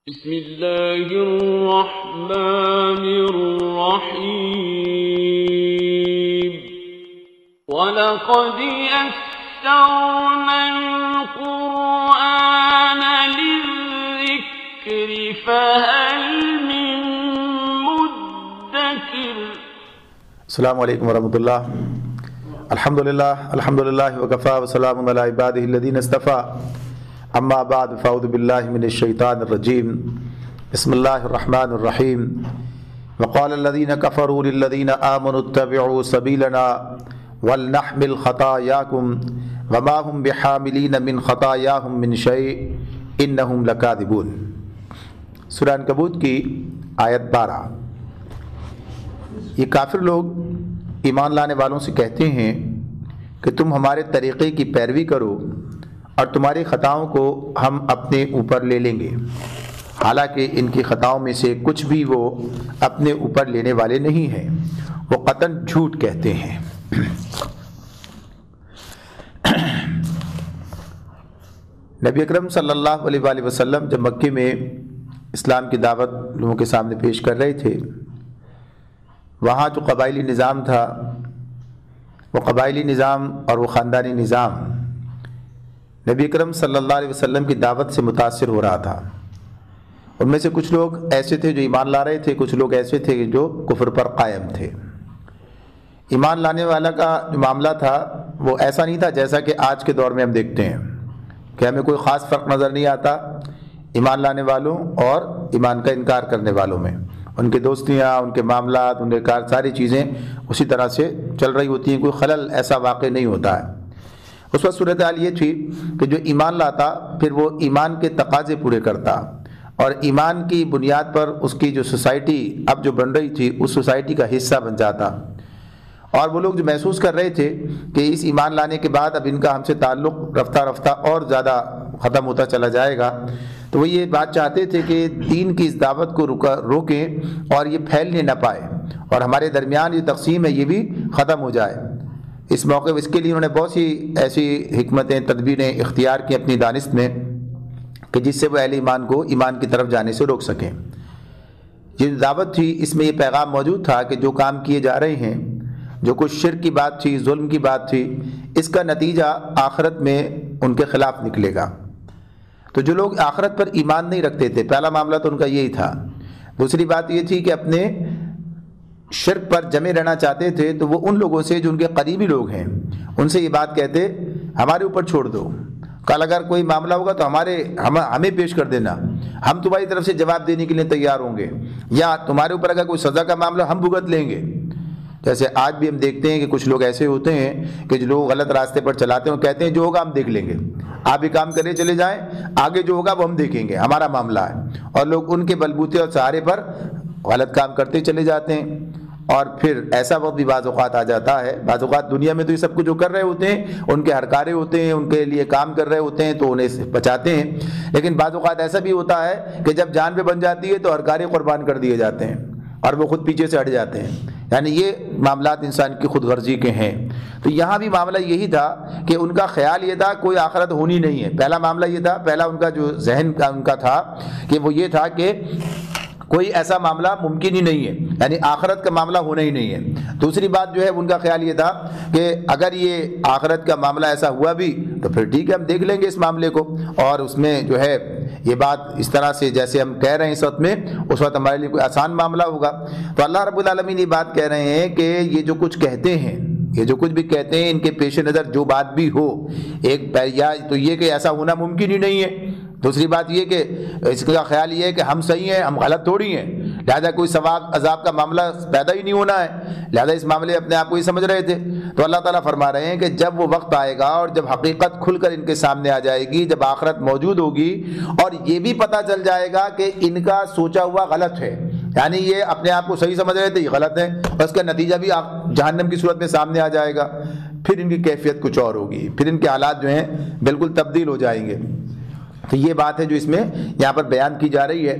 بسم اللہ الرحمن الرحیم وَلَقَدْ يَسَّرْنَا الْقُرْآنَ لِلذِّكْرِ فَهَلْ مِن مُدَّكِرٍ۔ السلام علیکم ورحمۃ اللہ۔ الحمدللہ وکفیٰ وسلام علی عبادہ الذین اصطفیٰ، اما بعد فاعوذ باللہ من الشیطان الرجیم، بسم اللہ الرحمن الرحیم۔ وقال الذین کفروا للذین آمنوا اتبعوا سبیلنا ولنحمل خطایاکم وما هم بحاملین من خطایاہم من شیء انہم لکاذبون۔ سورہ عنکبوت کی آیت 12۔ یہ کافر لوگ ایمان لانے والوں سے کہتے ہیں کہ تم ہمارے طریقے کی پیروی کرو اور تمہاری خطاؤں کو ہم اپنے اوپر لے لیں گے، حالانکہ ان کی خطاؤں میں سے کچھ بھی وہ اپنے اوپر لینے والے نہیں ہیں، وہ قطعاً جھوٹ کہتے ہیں۔ نبی اکرم صلی اللہ علیہ وآلہ وسلم جب مکے میں اسلام کی دعوت لوگوں کے سامنے پیش کر رہے تھے، وہاں جو قبائلی نظام تھا، وہ قبائلی نظام اور وہ خاندانی نظام نبی اکرم صلی اللہ علیہ وسلم کی دعوت سے متاثر ہو رہا تھا۔ ان میں سے کچھ لوگ ایسے تھے جو ایمان لا رہے تھے، کچھ لوگ ایسے تھے جو کفر پر قائم تھے۔ ایمان لانے والا کا جو معاملہ تھا وہ ایسا نہیں تھا جیسا کہ آج کے دور میں ہم دیکھتے ہیں کہ ہمیں کوئی خاص فرق نظر نہیں آتا ایمان لانے والوں اور ایمان کا انکار کرنے والوں میں۔ ان کے دوستیاں، ان کے معاملات، ان کے کار، ساری چیزیں اسی طرح سے چل رہی ہوتی ہیں، کوئی خلل ایسا واقع نہیں ہوتا ہے۔ اس وقت صورتحال یہ تھی کہ جو ایمان لاتا پھر وہ ایمان کے تقاضے پورے کرتا، اور ایمان کی بنیاد پر اس کی جو سوسائٹی اب جو بن رہی تھی اس سوسائٹی کا حصہ بن جاتا۔ اور وہ لوگ جو محسوس کر رہے تھے کہ اس ایمان لانے کے بعد اب ان کا ہم سے تعلق رفتہ رفتہ اور زیادہ ختم ہوتا چلا جائے گا، تو وہ یہ بات چاہتے تھے کہ دین کی اس دعوت کو روکیں اور یہ پھیلنے نہ پائے، اور ہمارے درمیان یہ تقسیم ہے یہ بھی ختم ہو جائے۔ اس موقع اس کے لیے انہوں نے بہت سی ایسی حکمتیں، تدبیریں اختیار کی اپنی دانست میں کہ جس سے وہ اہل ایمان کو ایمان کی طرف جانے سے روک سکیں۔ یہ دعوت تھی، اس میں یہ پیغام موجود تھا کہ جو کام کیے جا رہے ہیں، جو کچھ شرک کی بات تھی، ظلم کی بات تھی، اس کا نتیجہ آخرت میں ان کے خلاف نکلے گا۔ تو جو لوگ آخرت پر ایمان نہیں رکھتے تھے، پہلا معاملہ تو ان کا یہی تھا۔ دوسری بات یہ تھی کہ اپنے شرک پر جمے رہنا چاہتے تھے، تو وہ ان لوگوں سے جو ان کے قریبی لوگ ہیں ان سے یہ بات کہتے ہمارے اوپر چھوڑ دو، کل اگر کوئی معاملہ ہوگا تو ہمیں پیش کر دینا، ہم تمہاری طرف سے جواب دینے کے لیے تیار ہوں گے، یا تمہارے اوپر اگر کوئی سزا کا معاملہ ہم بھگت لیں گے۔ جیسے آج بھی ہم دیکھتے ہیں کہ کچھ لوگ ایسے ہوتے ہیں کہ جو لوگ غلط راستے پر چلاتے ہیں وہ کہتے ہیں جو ہوگا ہم دیکھ لیں گے، آپ بھی کام کرے چلے جائیں، آگے جو ہوگا وہ ہم دیکھیں گے، ہمارا معاملہ ہے، اور لوگ ان کے بلبوتے اور سہارے پر غلط کام کرتے چلے جاتے ہیں۔ اور پھر ایسا وقت بھی بعض اوقات آ جاتا ہے، بعض اوقات دنیا میں تو یہ سب کچھ جو کر رہے ہوتے ہیں ان کے ہرکارے ہوتے ہیں، ان کے لیے کام کر رہے ہوتے ہیں تو انہیں بچاتے ہیں، لیکن بعض اوقات ایسا بھی ہوتا ہے کہ جب جان پہ بن جاتی ہے تو ہرکارے قربان کر دیے جاتے ہیں اور وہ خود پیچھے سے ہٹ جاتے ہیں۔ یعنی یہ معاملات انسان کی خود غرضی کے ہیں۔ تو یہاں بھی معاملہ یہی تھا کہ ان کا خیال یہ تھا کوئی آخرت ہونی نہیں ہے۔ پہلا معاملہ یہ تھا، پہلا ان کا جو ذہن کا ان کا تھا کہ وہ یہ تھا کہ کوئی ایسا معاملہ ممکن ہی نہیں ہے، یعنی آخرت کا معاملہ ہونا ہی نہیں ہے۔ دوسری بات جو ہے ان کا خیال یہ تھا کہ اگر یہ آخرت کا معاملہ ایسا ہوا بھی تو پھر ٹھیک ہے، ہم دیکھ لیں گے اس معاملے کو، اور اس میں جو ہے یہ بات اس طرح سے جیسے ہم کہہ رہے ہیں اس وقت میں، اس وقت ہمارے لیے کوئی آسان معاملہ ہوگا۔ تو اللہ رب العالمین یہ بات کہہ رہے ہیں کہ یہ جو کچھ کہتے ہیں، یہ جو کچھ بھی کہتے ہیں، ان کے پیش نظر جو بات بھی ہو، ایک یا تو یہ کہ ایسا ہونا ممکن ہی نہیں ہے، دوسری بات یہ کہ اس کا خیال یہ ہے کہ ہم صحیح ہیں، ہم غلط تھوڑی ہیں، لہذا کوئی ثواب عذاب کا معاملہ پیدا ہی نہیں ہونا ہے، لہذا اس معاملے اپنے آپ کو ہی سمجھ رہے تھے۔ تو اللہ تعالیٰ فرما رہے ہیں کہ جب وہ وقت آئے گا اور جب حقیقت کھل کر ان کے سامنے آ جائے گی، جب آخرت موجود ہوگی اور یہ بھی پتہ چل جائے گا کہ ان کا سوچا ہوا غلط ہے، یعنی یہ اپنے آپ کو صحیح سمجھ رہے تھے، یہ غلط ہے، اور اس کا نتیجہ بھی جہنم کی صورت میں سامنے آ جائے گا، پھر ان کی کیفیت کچھ اور ہوگی، پھر ان کے حالات جو ہیں بالکل تبدیل ہو جائیں گے۔ تو یہ بات ہے جو اس میں یہاں پر بیان کی جا رہی ہے۔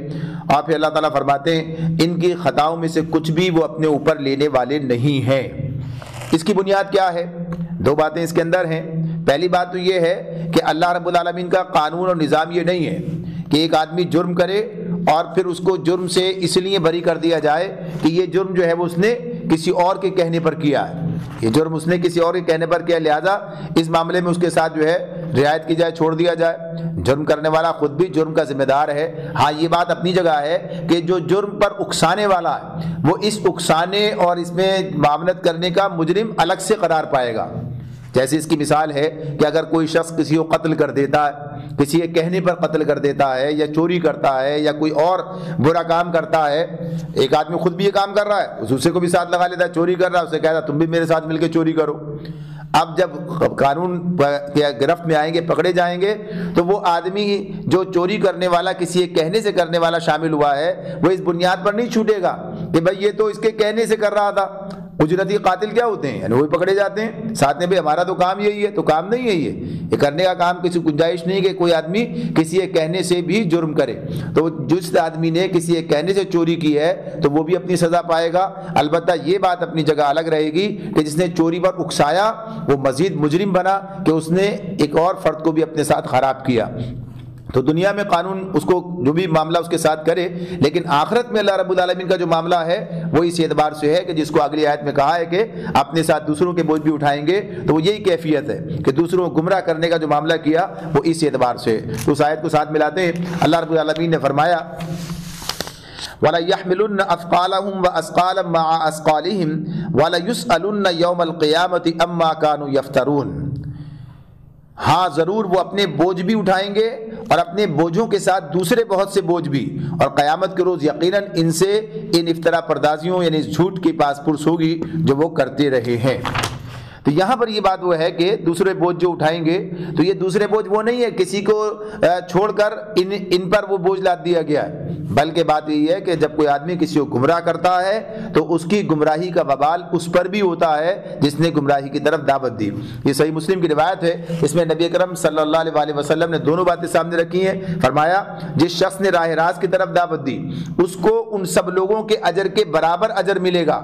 اور پھر اللہ تعالیٰ فرماتے ہیں ان کی خطاؤں میں سے کچھ بھی وہ اپنے اوپر لینے والے نہیں ہیں۔ اس کی بنیاد کیا ہے؟ دو باتیں اس کے اندر ہیں۔ پہلی بات تو یہ ہے کہ اللہ رب العالمین کا قانون اور نظام یہ نہیں ہے کہ ایک آدمی جرم کرے اور پھر اس کو جرم سے اس لیے بری کر دیا جائے کہ یہ جرم جو ہے وہ اس نے کسی اور کے کہنے پر کیا ہے، یہ جرم اس نے کسی اور کے کہنے پر کیا، لہذا اس معاملے میں اس کے ساتھ جو ہے رعایت کی جائے، چھوڑ دیا جائے۔ جرم کرنے والا خود بھی جرم کا ذمہ دار ہے۔ ہاں یہ بات اپنی جگہ ہے کہ جو جرم پر اکسانے والا ہے وہ اس اکسانے اور اس میں معاملت کرنے کا مجرم الگ سے قرار پائے گا۔ جیسے اس کی مثال ہے کہ اگر کوئی شخص کسی کو قتل کر دیتا ہے، کسی کے کہنے پر قتل کر دیتا ہے، یا چوری کرتا ہے، یا کوئی اور برا کام کرتا ہے، ایک آدمی خود بھی یہ کام کر رہا ہے، دوسرے کو بھی ساتھ لگا لیتا ہے، چوری کر رہا ہے، اسے کہتا ہے تم بھی میرے ساتھ مل کے چوری کرو۔ اب جب قانون کے گرفت میں آئیں گے، پکڑے جائیں گے، تو وہ آدمی جو چوری کرنے والا کسی ایک کہنے سے کرنے والا شامل ہوا ہے، وہ اس بنیاد پر نہیں چھوٹے گا کہ بھائی یہ تو اس کے کہنے سے کر رہا تھا۔ اجرتی قاتل کیا ہوتے ہیں؟ یعنی وہی پکڑے جاتے ہیں، ساتھ میں بھی ہمارا تو کام یہی ہے، تو کام نہیں ہے یہ کرنے کا کام، کسی گنجائش نہیں کہ کوئی آدمی کسی ایک کہنے سے بھی جرم کرے۔ تو جس آدمی نے کسی ایک کہنے سے چوری کی ہے تو وہ بھی اپنی سزا پائے گا۔ البتہ یہ بات اپنی جگہ الگ رہے گی کہ جس نے چوری پر اکسایا وہ مزید مجرم بنا کہ اس نے ایک اور فرد کو بھی اپنے ساتھ خراب کیا۔ تو دنیا میں قانون اس کو جو بھی معاملہ اس کے ساتھ کرے، لیکن آخرت میں اللہ رب العالمین کا جو معاملہ ہے وہ اس اعتبار سے ہے کہ جس کو اگلی آیت میں کہا ہے کہ اپنے ساتھ دوسروں کے بوجھ بھی اٹھائیں گے، تو وہ یہی کیفیت ہے کہ دوسروں کو گمراہ کرنے کا جو معاملہ کیا وہ اس اعتبار سے۔ تو اس آیت کو ساتھ ملاتے ہیں، اللہ رب العالمین نے فرمایا وَلَيَحْمِلُنَّ أَثْقَالَهُمْ وَأَثْقَالًا مَعَ أَثْقَالِهِمْ وَلَيُسْأَلُنَّ يَوْمَ الْقِيَامَةِ عَمَّا كَانُوا يَفْتَرُونَ۔ ہاں ضرور وہ اپنے بوجھ بھی اٹھائیں گے اور اپنے بوجھوں کے ساتھ دوسرے بہت سے بوجھ بھی، اور قیامت کے روز یقیناً ان سے ان افترا پردازیوں یعنی اس جھوٹ کی پاس پرس ہوگی جو وہ کرتے رہے ہیں۔ تو یہاں پر یہ بات وہ ہے کہ دوسرے بوجھ جو اٹھائیں گے، تو یہ دوسرے بوجھ وہ نہیں ہے کسی کو چھوڑ کر ان پر وہ بوجھ لاد دیا گیا ہے، بلکہ بات یہی ہے کہ جب کوئی آدمی کسی کو گمراہ کرتا ہے تو اس کی گمراہی کا وبال اس پر بھی ہوتا ہے جس نے گمراہی کی طرف دعوت دی۔ یہ صحیح مسلم کی روایت ہے، اس میں نبی اکرم صلی اللہ علیہ وسلم نے دونوں باتیں سامنے رکھی ہیں۔ فرمایا جس شخص نے راہ راست کی طرف دعوت دی اس کو ان سب لوگوں کے اجر کے برابر اجر ملے گا۔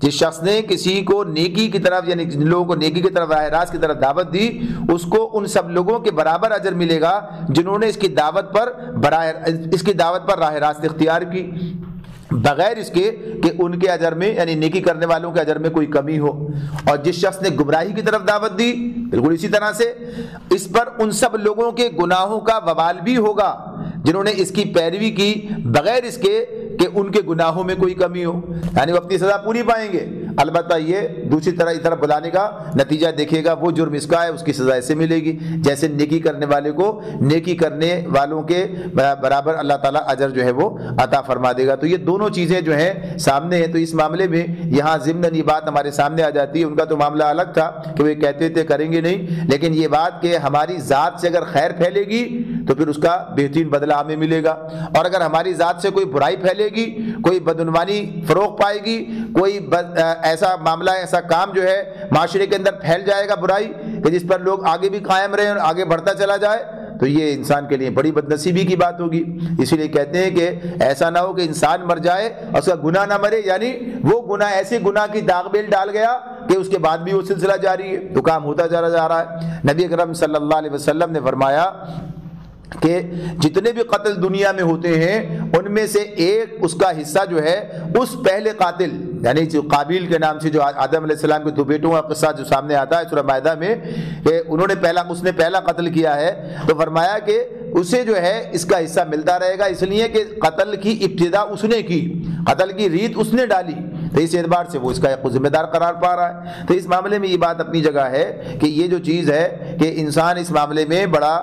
جس شخص نے کسی کو نیکی کی طرف یعنی جن لوگوں کو نیکی کی طرف راہ راست کی طرف دعوت دی اس کو ان سب لوگوں کے برابر اجر ملے گا جنہوں نے اس کی دعوت پر راہ راست اختیار کی، بغیر اس کے کہ ان کے اجر میں یعنی نیکی کرنے والوں کے اجر میں کوئی کمی ہو۔ اور جس شخص نے گمراہی کی طرف دعوت دی بالکل اسی طرح سے اس پر ان سب لوگوں کے گناہوں کا وبال بھی ہوگا جنہوں نے اس کی پیروی کی بغیر اس کے کہ ان کے گناہوں میں کوئی کمی ہو، یعنی وہ اپنی سزا پوری پائیں گے۔ البتہ یہ دوسری طرف بلانے کا نتیجہ دیکھے گا، وہ جرم اس کا ہے اس کی سزا ایسے ملے گی جیسے نیکی کرنے والے کو نیکی کرنے والوں کے برابر اللہ تعالیٰ اجر جو ہے وہ عطا فرما دے گا۔ تو یہ دونوں چیزیں جو ہیں سامنے ہیں، تو اس معاملے میں یہاں ضمن یہ بات ہمارے سامنے آ جاتی ہے۔ ان کا تو معاملہ الگ تھا کہ وہ کہتے تھے کریں گے نہیں، لیکن یہ بات کہ ہماری ذات سے اگر خیر پھیلے گی تو پھر اس کا بہترین بدلہ ہمیں ملے گا، اور اگر ہماری ذات سے کوئی برائی پھیلے گی، کوئی بدعنوانی فروغ پائے گی، کوئی ایسا معاملہ ایسا کام جو ہے معاشرے کے اندر پھیل جائے گا برائی کہ جس پر لوگ آگے بھی قائم رہیں اور آگے بڑھتا چلا جائے، تو یہ انسان کے لیے بڑی بد نصیبی کی بات ہوگی۔ اسی لیے کہتے ہیں کہ ایسا نہ ہو کہ انسان مر جائے اور اس کا گناہ نہ مرے، یعنی وہ گناہ ایسے گناہ کی داغ بیل ڈال گیا کہ اس کے بعد بھی وہ سلسلہ جاری ہے، تو کام ہوتا جا رہا ہے۔ نبی اکرم صلی اللہ علیہ وسلم نے فرمایا کہ جتنے بھی قتل دنیا میں ہوتے ہیں ان میں سے ایک اس کا حصہ جو ہے اس پہلے قاتل یعنی جو قابیل کے نام سے جو آدم علیہ السلام کے دو بیٹوں کا قصہ جو سامنے آتا ہے سورہ مائدہ میں کہ اس نے پہلا قتل کیا ہے، تو فرمایا کہ اسے جو ہے اس کا حصہ ملتا رہے گا، اس لیے کہ قتل کی ابتدا اس نے کی، قتل کی ریت اس نے ڈالی، تو اس اعتبار سے وہ اس کا ایک ذمہ دار قرار پا رہا ہے۔ تو اس معاملے میں یہ بات اپنی جگہ ہے کہ یہ جو چیز ہے کہ انسان اس معاملے میں بڑا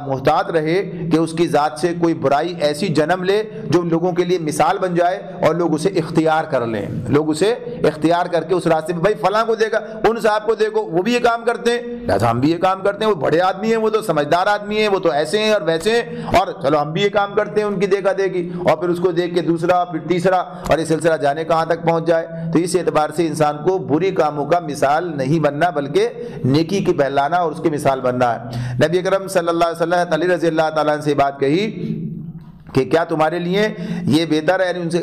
محتاط رہے کہ اس کی ذات سے کوئی برائی ایسی جنم لے جو لوگوں کے لیے مثال بن جائے اور لوگ اسے اختیار کر لیں، لوگ اسے اختیار کر کے اس راستے میں، بھائی فلاں کو دیکھا ان صاحب کو دیکھو وہ بھی یہ کام کرتے ہیں لہٰذا ہم بھی یہ کام کرتے ہیں، وہ بڑے آدمی ہیں، وہ تو سمجھدار آدمی ہیں، وہ تو ایسے ہیں اور ویسے ہیں، اور چلو ہم بھی یہ کام کرتے ہیں ان کی دیکھا دیکھی، اور پھر اس کو دیکھ کے دوسرا پھر تیسرا، اور یہ سلسلہ جانے کہاں تک پہنچ جائے۔ تو اس اعتبار سے انسان کو بری کاموں کا مثال نہیں بننا بلکہ نیکی کی بہلانا اور اس کی مثال بننا ہے۔ نبی اکرم صلی اللہ علیہ وسلم نے علی رضی اللہ تعالیٰ عنہ سے بات کہی کہ کیا تمہارے لیے یہ بہتر ہے، یعنی ان سے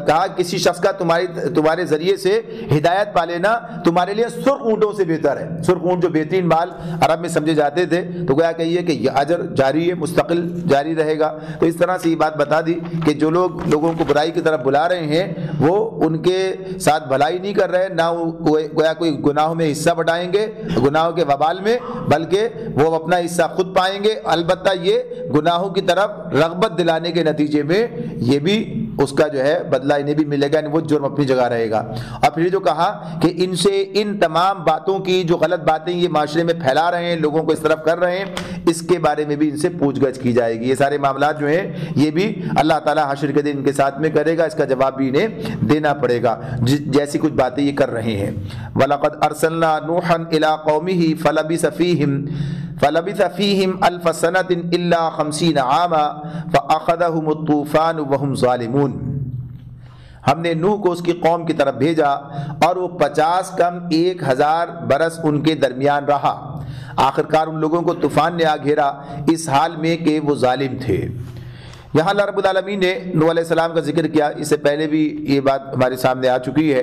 کہا کسی شخص کا تمہارے ذریعے سے ہدایت پا لینا تمہارے لیے سرخ اونٹوں سے بہتر ہے۔ سرخ اونٹ جو بہترین مال عرب میں سمجھے جاتے تھے، تو گویا کہیے کہ یہ اجر جاری ہے، مستقل جاری رہے گا۔ تو اس طرح سے یہ بات بتا دی کہ جو لوگ لوگوں کو برائی کی طرف بلا رہے ہیں وہ ان کے ساتھ بھلائی نہیں کر رہے، نہ گویا کوئی گناہوں میں حصہ بٹائیں گے گناہوں کے وبال میں، بلکہ وہ اپنا حصہ خود پائیں گے۔ البتہ یہ گناہوں کی طرف رغبت دلانے کے نتیجے میں یہ بھی اس کا جو ہے بدلہ انہیں بھی ملے گا، یعنی وہ جرم اپنی جگہ رہے گا۔ اور پھر جو کہا کہ ان سے ان تمام باتوں کی جو غلط باتیں یہ معاشرے میں پھیلا رہے ہیں، لوگوں کو اس طرف کر رہے ہیں، اس کے بارے میں بھی ان سے پوچھ گچھ کی جائے گی۔ یہ سارے معاملات جو ہیں یہ بھی اللہ تعالیٰ حشر کے دن ان کے ساتھ میں کرے گا، اس کا جواب بھی انہیں دینا پڑے گا جیسی کچھ باتیں یہ کر رہے ہیں۔ وَلَقَدْ أَرْسَلْنَا نُوحًا إِلَىٰ قَوْمِهِ فلبث فيهم ألف سنة إلا 50 عاما فأخذهم الطوفان وهم ظالمون۔ ہم نے نوح کو اس کی قوم کی طرف بھیجا اور وہ 50 کم 1000 برس ان کے درمیان رہا، آخرکار ان لوگوں کو طوفان نے آ گھیرا اس حال میں کہ وہ ظالم تھے۔ یہاں اللہ رب العالمین نے نوح علیہ السلام کا ذکر کیا، اس سے پہلے بھی یہ بات ہمارے سامنے آ چکی ہے،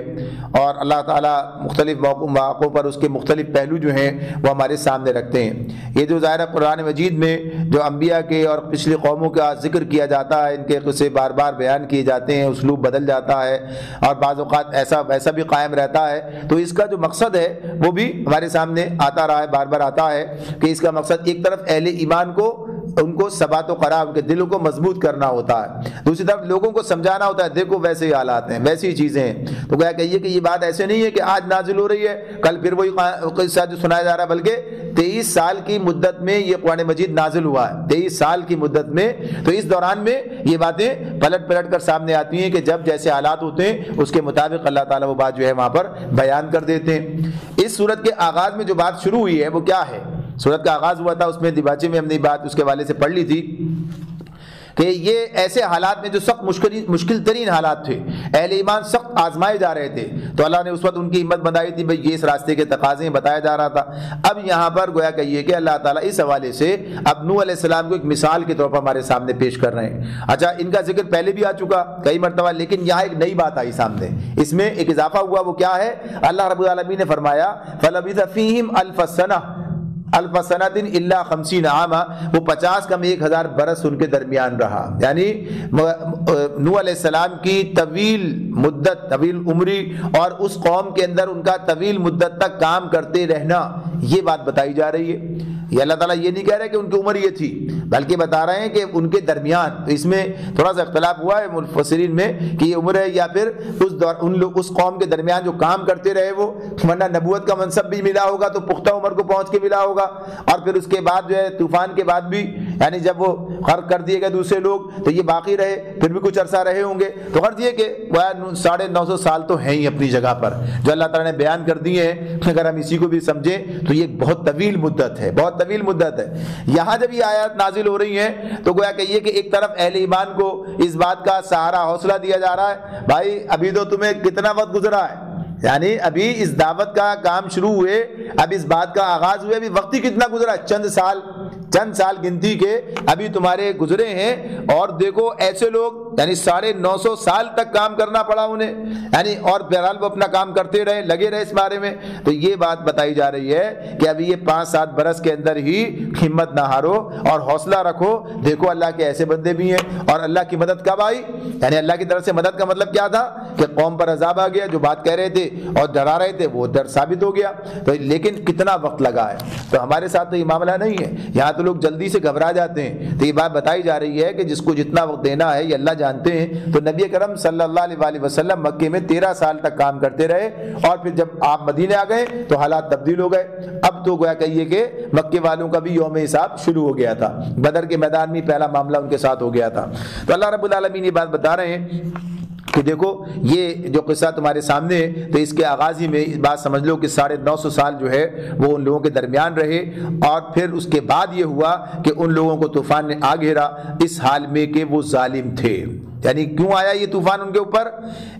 اور اللہ تعالیٰ مختلف مواقعوں پر اس کے مختلف پہلو جو ہیں وہ ہمارے سامنے رکھتے ہیں۔ یہ جو ظاہر قرآن مجید میں جو انبیاء کے اور پچھلی قوموں کا ذکر کیا جاتا ہے، ان کے قصے بار بار بیان کیے جاتے ہیں، اسلوب بدل جاتا ہے اور بعض اوقات ایسا ویسا بھی قائم رہتا ہے، تو اس کا جو مقصد ہے وہ بھی ہمارے سامنے آتا رہا ہے، بار بار آتا ہے کہ اس کا مقصد ایک طرف اہل ایمان کو ان کو ثبات و قرار، ان کے دلوں کو مضبوط کرنا ہوتا ہے، دوسری طرف لوگوں کو سمجھانا ہوتا ہے دیکھو ویسے ہی حالات ہیں، ویسی ہی چیزیں ہیں۔ تو گویا کہیے کہ یہ بات ایسے نہیں ہے کہ آج نازل ہو رہی ہے کل پھر وہی قصہ جو سنایا جا رہا ہے، بلکہ 23 سال کی مدت میں یہ قرآن مجید نازل ہوا ہے، 23 سال کی مدت میں۔ تو اس دوران میں یہ باتیں پلٹ پلٹ کر سامنے آتی ہیں کہ جب جیسے حالات ہوتے ہیں اس کے مطابق اللہ تعالیٰ وہ بات جو ہے وہاں پر بیان کر دیتے ہیں۔ اس سورت کے آغاز میں جو بات شروع ہوئی ہے وہ کیا ہے؟ سورت کا آغاز ہوا تھا، اس میں دیباچے میں ہم نے بات اس کے حوالے سے پڑھ لی تھی کہ یہ ایسے حالات میں جو سخت مشکل ترین حالات تھے، اہل ایمان سخت آزمائے جا رہے تھے، تو اللہ نے اس وقت ان کی ہمت بندائی تھی، بھئی یہ اس راستے کے تقاضے بتایا جا رہا تھا۔ اب یہاں پر گویا کہیے کہ اللہ تعالیٰ اس حوالے سے اب نوح علیہ السلام کو ایک مثال کے طور پر ہمارے سامنے پیش کر رہے ہیں۔ اچھا، ان کا ذکر پہلے بھی آ چکا کئی مرتبہ، لیکن یہاں ایک نئی بات آئی سامنے، اس میں ایک اضافہ ہوا، وہ کیا ہے؟ اللہ رب العالمین نے فرمایا فَلَبِثَ فِيهِمْ أَلْفَ سَنَةٍ إِلَّا 50 عاما، وہ 50 کم 1000 برس ان کے درمیان رہا، یعنی نوح علیہ السلام کی طویل مدت، طویل عمری اور اس قوم کے اندر ان کا طویل مدت تک کام کرتے رہنا، یہ بات بتائی جا رہی ہے۔ یہ اللہ تعالیٰ یہ نہیں کہہ رہے کہ ان کی عمر یہ تھی، بلکہ بتا رہے ہیں کہ ان کے درمیان، اس میں تھوڑا سا اختلاف ہوا ہے مفسرین میں کہ یہ عمر ہے یا پھر اس قوم کے درمیان جو کام کرتے رہے وہ، ورنہ نبوت کا منصب بھی ملا ہوگا تو پختہ عمر کو پہنچ کے ملا ہوگا، اور پھر اس کے بعد جو ہے طوفان کے بعد بھی، یعنی جب وہ غرق کر دیے گئے دوسرے لوگ تو یہ باقی رہے، پھر بھی کچھ عرصہ رہے ہوں گے، تو غرض یہ کہ 950 سال تو ہیں ہی اپنی جگہ پر جو اللہ تعالیٰ نے بیان کر دیے ہیں۔ اگر ہم اسی کو بھی سمجھیں تو یہ بہت طویل مدت ہے، بہت طویل مدت ہے۔ یہاں جب یہ آیات نازل ہو رہی ہیں تو گویا کہ یہ کہ ایک طرف اہل ایمان کو اس بات کا سہارا، حوصلہ دیا جا رہا ہے، بھائی ابھی تو تمہیں کتنا وقت گزرا ہے، یعنی ابھی اس دعوت کا کام شروع ہوئے، اب اس بات کا آغاز ہوئے، ابھی وقت ہی کتنا گزرا، چند سال گنتی کے ابھی تمہارے گزرے ہیں، اور دیکھو ایسے لوگ یعنی 950 سال تک کام کرنا پڑا انہیں، یعنی اور بہرحال وہ اپنا کام کرتے رہے، لگے رہے اس بارے میں۔ تو یہ بات بتائی جا رہی ہے کہ ابھی یہ 5-7 برس کے اندر ہی ہمت نہ ہارو اور حوصلہ رکھو، دیکھو اللہ کے ایسے بندے بھی ہیں، اور اللہ کی مدد کب آئی، یعنی اللہ کی طرف سے مدد کا مطلب کیا تھا کہ قوم پر عذاب آ گیا، جو بات کہہ رہے تھے اور ڈرا رہے تھے وہ ڈر ثابت ہو گیا۔ تو لیکن کتنا وقت لگا ہے، تو ہمارے ساتھ تو یہ معاملہ نہیں ہے، یہاں تو لوگ جلدی سے گھبرا جاتے ہیں۔ تو یہ بات بتائی جا رہی ہے کہ جس کو جتنا وقت دینا ہے یہ اللہ جانتے ہیں۔ تو نبی کرم صلی اللہ علیہ وسلم مکے میں 13 سال تک کام کرتے رہے، اور پھر جب آپ مدینے آ گئے تو حالات تبدیل ہو گئے۔ اب تو گویا کہیے کہ مکے والوں کا بھی یوم حساب شروع ہو گیا تھا، بدر کے میدان میں پہلا معاملہ ان کے ساتھ ہو گیا تھا۔ تو اللہ رب العالمین یہ بات بتا رہے ہیں کہ دیکھو یہ جو قصہ تمہارے سامنے ہے، تو اس کے آغاز ہی میں بات سمجھ لو کہ 950 سال جو ہے وہ ان لوگوں کے درمیان رہے، اور پھر اس کے بعد یہ ہوا کہ ان لوگوں کو طوفان نے آ گھیرا اس حال میں کہ وہ ظالم تھے۔ یعنی کیوں آیا یہ طوفان ان کے اوپر؟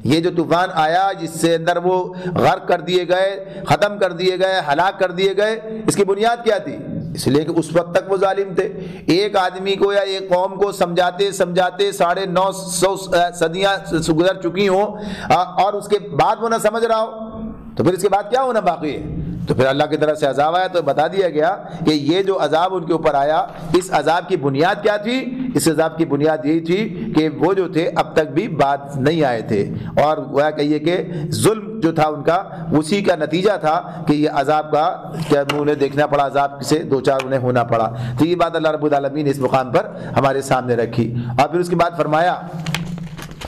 یہ جو طوفان آیا جس سے اندر وہ غرق کر دیے گئے، ختم کر دیے گئے، ہلاک کر دیے گئے، اس کی بنیاد کیا تھی؟ اس لیے کہ اس وقت تک وہ ظالم تھے. ایک آدمی کو یا ایک قوم کو سمجھاتے سمجھاتے 950 صدیاں گزر چکی ہوں اور اس کے بعد وہ نہ سمجھ رہا ہو تو پھر اس کے بعد کیا ہونا باقی ہے؟ تو پھر اللہ کی طرف سے عذاب آیا تو بتا دیا گیا کہ یہ جو عذاب ان کے اوپر آیا اس عذاب کی بنیاد کیا تھی؟ اس عذاب کی بنیاد یہی تھی کہ وہ جو تھے اب تک بھی بات نہیں آئے تھے اور وہ کہیے کہ ظلم جو تھا ان کا اسی کا نتیجہ تھا کہ یہ عذاب کا کیا انہیں دیکھنا پڑا، عذاب سے دو چار انہیں ہونا پڑا. تو یہ بات اللہ رب العالمین نے اس مقام پر ہمارے سامنے رکھی اور پھر اس کے بعد فرمایا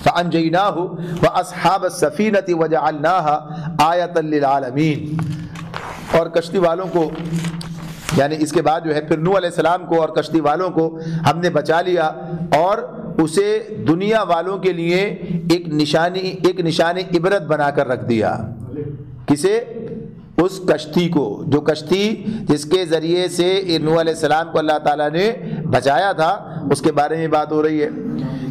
فَأَنْجَيْنَاهُ وَأَصْحَابَ السَّفِينَةِ وَجَعَلْنَاهَا آیَةً لِلْعَالَمِينَ. اور کشتی والوں کو یعنی اس کے بعد جو ہے پھر نوح علیہ السلام کو اور کشتی والوں کو ہم نے بچا لیا اور اسے دنیا والوں کے لیے ایک نشانی عبرت بنا کر رکھ دیا. کسے؟ اس کشتی کو، جو کشتی جس کے ذریعے سے نوح علیہ السلام کو اللہ تعالیٰ نے بچایا تھا اس کے بارے میں بات ہو رہی ہے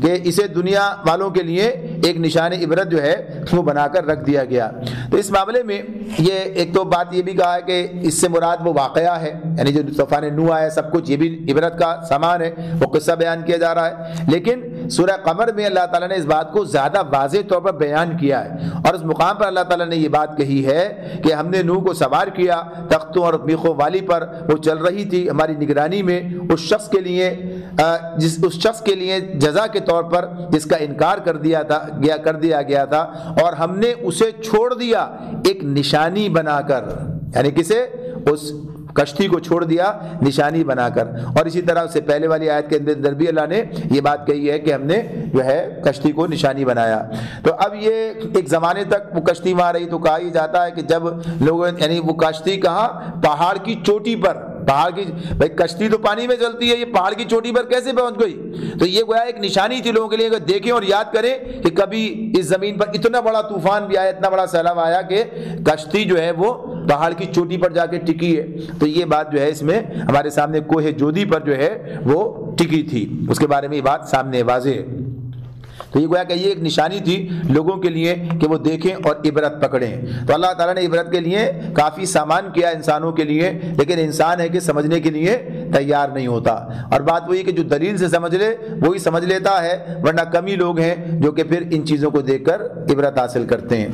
کہ اسے دنیا والوں کے لیے ایک نشان عبرت جو ہے وہ بنا کر رکھ دیا گیا. تو اس معاملے میں یہ ایک تو بات یہ بھی کہا ہے کہ اس سے مراد وہ واقعہ ہے، یعنی جو طوفان نوح ہے سب کچھ یہ بھی عبرت کا سامان ہے، وہ قصہ بیان کیا جا رہا ہے. لیکن سورہ قمر میں اللہ تعالیٰ نے اس بات کو زیادہ واضح طور پر بیان کیا ہے اور اس مقام پر اللہ تعالیٰ نے یہ بات کہی ہے کہ ہم نے نوح کو سوار کیا تختوں اور میخوں والی پر، وہ چل رہی تھی ہماری نگرانی میں، اس شخص کے لیے جزا کے طور پر جس کا انکار کر دیا گیا تھا اور ہم نے اسے چھوڑ دیا ایک نشانی بنا کر، یعنی کسے؟ اس کشتی کو چھوڑ دیا نشانی بنا کر. اور اسی طرح سے پہلے والی آیت کے اندر بھی اللہ نے یہ بات کہی ہے کہ ہم نے جو ہے کشتی کو نشانی بنایا. تو اب یہ ایک زمانے تک وہ کشتی وہاں رہی تو کہا ہی جاتا ہے کہ جب لوگ یعنی وہ کشتی کہاں؟ پہاڑ کی چوٹی پر. پہاڑ کی بھائی کشتی تو پانی میں چلتی ہے، یہ پہاڑ کی چوٹی پر کیسے پہنچ گئی؟ تو یہ گویا ایک نشانی تھی لوگوں کے لیے کہ دیکھیں اور یاد کریں کہ کبھی اس زمین پر اتنا بڑا طوفان بھی آیا، اتنا بڑا سیلاب آیا کہ کشتی جو ہے وہ پہاڑ کی چوٹی پر جا کے ٹکی ہے. تو یہ بات جو ہے اس میں ہمارے سامنے کوہ جودی پر جو ہے وہ ٹکی تھی، اس کے بارے میں یہ بات سامنے واضح ہے. تو یہ گویا کہ یہ ایک نشانی تھی لوگوں کے لیے کہ وہ دیکھیں اور عبرت پکڑیں. تو اللہ تعالیٰ نے عبرت کے لیے کافی سامان کیا انسانوں کے لیے، لیکن انسان ہے کہ سمجھنے کے لیے تیار نہیں ہوتا. اور بات وہی کہ جو دلیل سے سمجھ لے وہی سمجھ لیتا ہے، ورنہ کم ہی لوگ ہیں جو کہ پھر ان چیزوں کو دیکھ کر عبرت حاصل کرتے ہیں.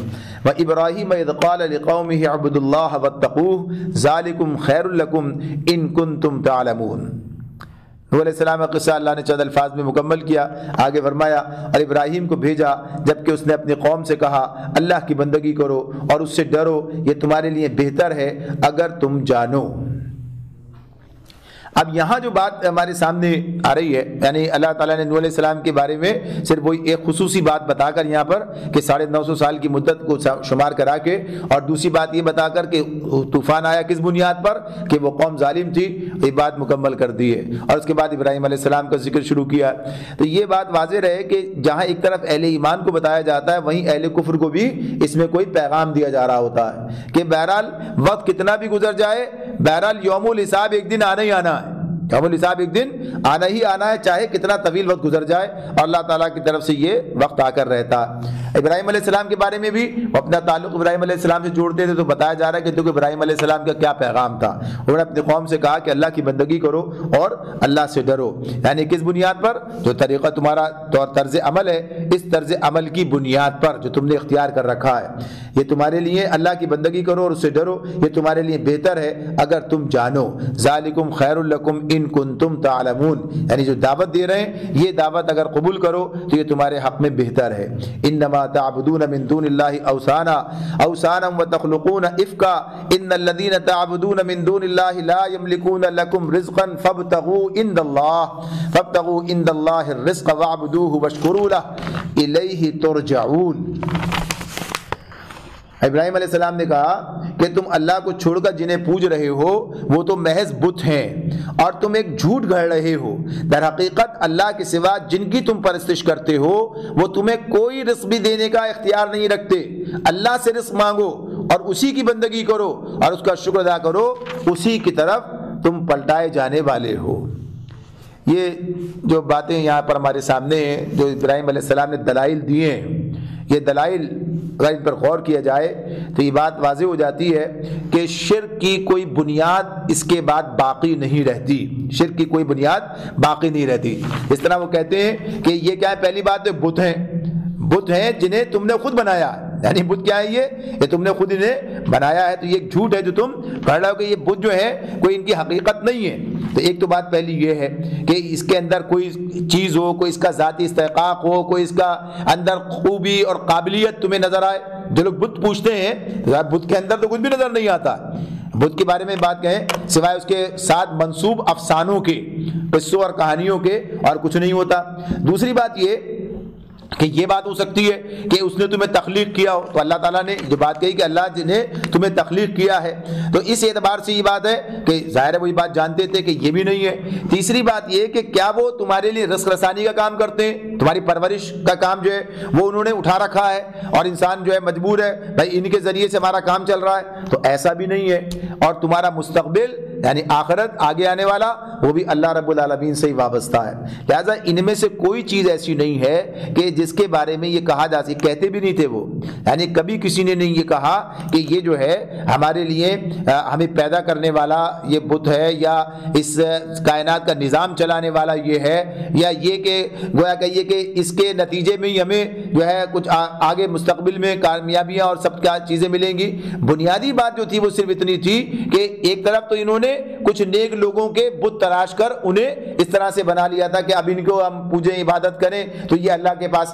وَإِبْرَاهِيمَ إِذْ قَالَ لِقَوْمِهِ اعْبُدُوا اللَّهَ وَاتَّقُوهُ ذَلِكُمْ خَيْرٌ لَكُمْ إِن كُنتُمْ تَعْلَمُونَ. نوح علیہ السلام کا قصہ اللہ نے چند الفاظ میں مکمل کیا. آگے فرمایا اور ابراہیم کو بھیجا جبکہ اس نے اپنی قوم سے کہا اللہ کی بندگی کرو اور اس سے ڈرو، یہ تمہارے لیے بہتر ہے اگر تم جانو. اب یہاں جو بات ہمارے سامنے آ رہی ہے یعنی اللہ تعالیٰ نے نوح علیہ السلام کے بارے میں صرف وہی ایک خصوصی بات بتا کر یہاں پر کہ 950 سال کی مدت کو شمار کرا کے، اور دوسری بات یہ بتا کر کہ طوفان آیا کس بنیاد پر کہ وہ قوم ظالم تھی، یہ بات مکمل کر دی ہے. اور اس کے بعد ابراہیم علیہ السلام کا ذکر شروع کیا. تو یہ بات واضح رہے کہ جہاں ایک طرف اہل ایمان کو بتایا جاتا ہے وہیں اہل کفر کو بھی اس میں کوئی پیغام دیا جا رہا ہوتا ہے کہ بہرحال وقت کتنا بھی گزر جائے، بہرحال یوم الحساب ایک دن آنا ہی آنا ہے. یوم الحساب ایک دن آنا ہی آنا ہے، چاہے کتنا طویل وقت گزر جائے، اور اللہ تعالیٰ کی طرف سے یہ وقت آ کر رہتا. ابراہیم علیہ السلام کے بارے میں بھی وہ اپنا تعلق ابراہیم علیہ السلام سے جوڑتے تھے تو بتایا جا رہا ہے کہ دیکھو ابراہیم علیہ السلام کا کیا پیغام تھا. انہوں نے اپنی قوم سے کہا کہ اللہ کی بندگی کرو اور اللہ سے ڈرو. یعنی کس بنیاد پر؟ جو طریقہ تمہارا طرز عمل ہے اس طرز عمل کی بنیاد پر جو تم نے اختیار کر رکھا ہے، یہ تمہارے لیے اللہ کی بندگی کرو اور اس سے ڈرو، یہ تمہارے لیے بہتر ہے اگر تم جانو. ذالکم خیر لکم ان کنتم تعلمون، یعنی جو دعوت دے رہے ہیں یہ دعوت اگر قبول کرو تو یہ تمہارے حق میں بہتر ہے. انما تعبدون من دون اللہ اوثانا وتخلقون افکا ان الذین تعبدون من دون اللہ لا یملکون لکم رزقا فابتغوا عند اللہ الرزق واعبدوہ واشکروا لہ الیہ ترجعون. ابراہیم علیہ السلام نے کہا کہ تم اللہ کو چھوڑ کر جنہیں پوج رہے ہو وہ تو محض بت ہیں اور تم ایک جھوٹ گھڑ رہے ہو. در حقیقت اللہ کے سوا جن کی تم پرستش کرتے ہو وہ تمہیں کوئی رزق بھی دینے کا اختیار نہیں رکھتے. اللہ سے رزق مانگو اور اسی کی بندگی کرو اور اس کا شکر ادا کرو، اسی کی طرف تم پلٹائے جانے والے ہو. یہ جو باتیں یہاں پر ہمارے سامنے ہیں جو ابراہیم علیہ السلام نے دلائل دیے ہیں، یہ دلائل اگر ان پر غور کیا جائے تو یہ بات واضح ہو جاتی ہے کہ شرک کی کوئی بنیاد اس کے بعد باقی نہیں رہتی، شرک کی کوئی بنیاد باقی نہیں رہتی۔ اس طرح وہ کہتے ہیں کہ یہ کیا ہے، پہلی بات تو بت ہیں، بت ہیں جنہیں تم نے خود بنایا، یعنی بت کیا ہے، یہ تم نے خود انہیں بنایا ہے، تو یہ ایک جھوٹ ہے جو تم پڑھ رہے ہو کہ یہ بت جو ہے کوئی ان کی حقیقت نہیں ہے۔ تو ایک تو بات پہلی یہ ہے کہ اس کے اندر کوئی چیز ہو، کوئی اس کا ذاتی استحقاق ہو، کوئی اس کا اندر خوبی اور قابلیت تمہیں نظر آئے۔ جو لوگ بت پوچھتے ہیں بت کے اندر تو کچھ بھی نظر نہیں آتا، بت کے بارے میں بات کہیں سوائے اس کے ساتھ منسوب افسانوں کے، قصوں اور کہانیوں کے، اور کچھ نہیں ہوتا۔ دوسری بات یہ کہ یہ بات ہو سکتی ہے کہ اس نے تمہیں تخلیق کیا ہو، تو اللہ تعالیٰ نے جو بات کہی کہ اللہ نے تمہیں تخلیق کیا ہے، تو اس اعتبار سے یہ بات ہے کہ ظاہر ہے وہی بات جانتے تھے کہ یہ بھی نہیں ہے۔ تیسری بات یہ کہ کیا وہ تمہارے لیے رزق رسانی کا کام کرتے ہیں، تمہاری پرورش کا کام جو ہے وہ انہوں نے اٹھا رکھا ہے اور انسان جو ہے مجبور ہے بھائی ان کے ذریعے سے ہمارا کام چل رہا ہے، تو ایسا بھی نہیں ہے۔ اور تمہارا مستقبل یعنی آخرت آگے آنے والا وہ بھی اللہ رب العالمین سے ہی وابستہ ہے، لہذا ان میں سے کوئی چیز ایسی نہیں ہے کہ جس کے بارے میں یہ کہا جا سکے، کہتے بھی نہیں تھے وہ، یعنی کبھی کسی نے نہیں یہ کہا کہ یہ جو ہے ہمارے لیے ہمیں پیدا کرنے والا یہ بت ہے، یا اس کائنات کا نظام چلانے والا یہ ہے، یا یہ کہ گویا کہیے کہ اس کے نتیجے میں ہی ہمیں جو ہے کچھ آگے مستقبل میں کامیابیاں اور سب کیا چیزیں ملیں گی۔ بنیادی بات جو تھی وہ صرف اتنی تھی کہ ایک طرف تو انہوں نے کچھ نیک لوگوں کے بت تراش کر انہیں اس طرح سے بنا لیا تھا کہ اب ان کو ہم پوجیں عبادت کریں تو یہ اللہ کے پاس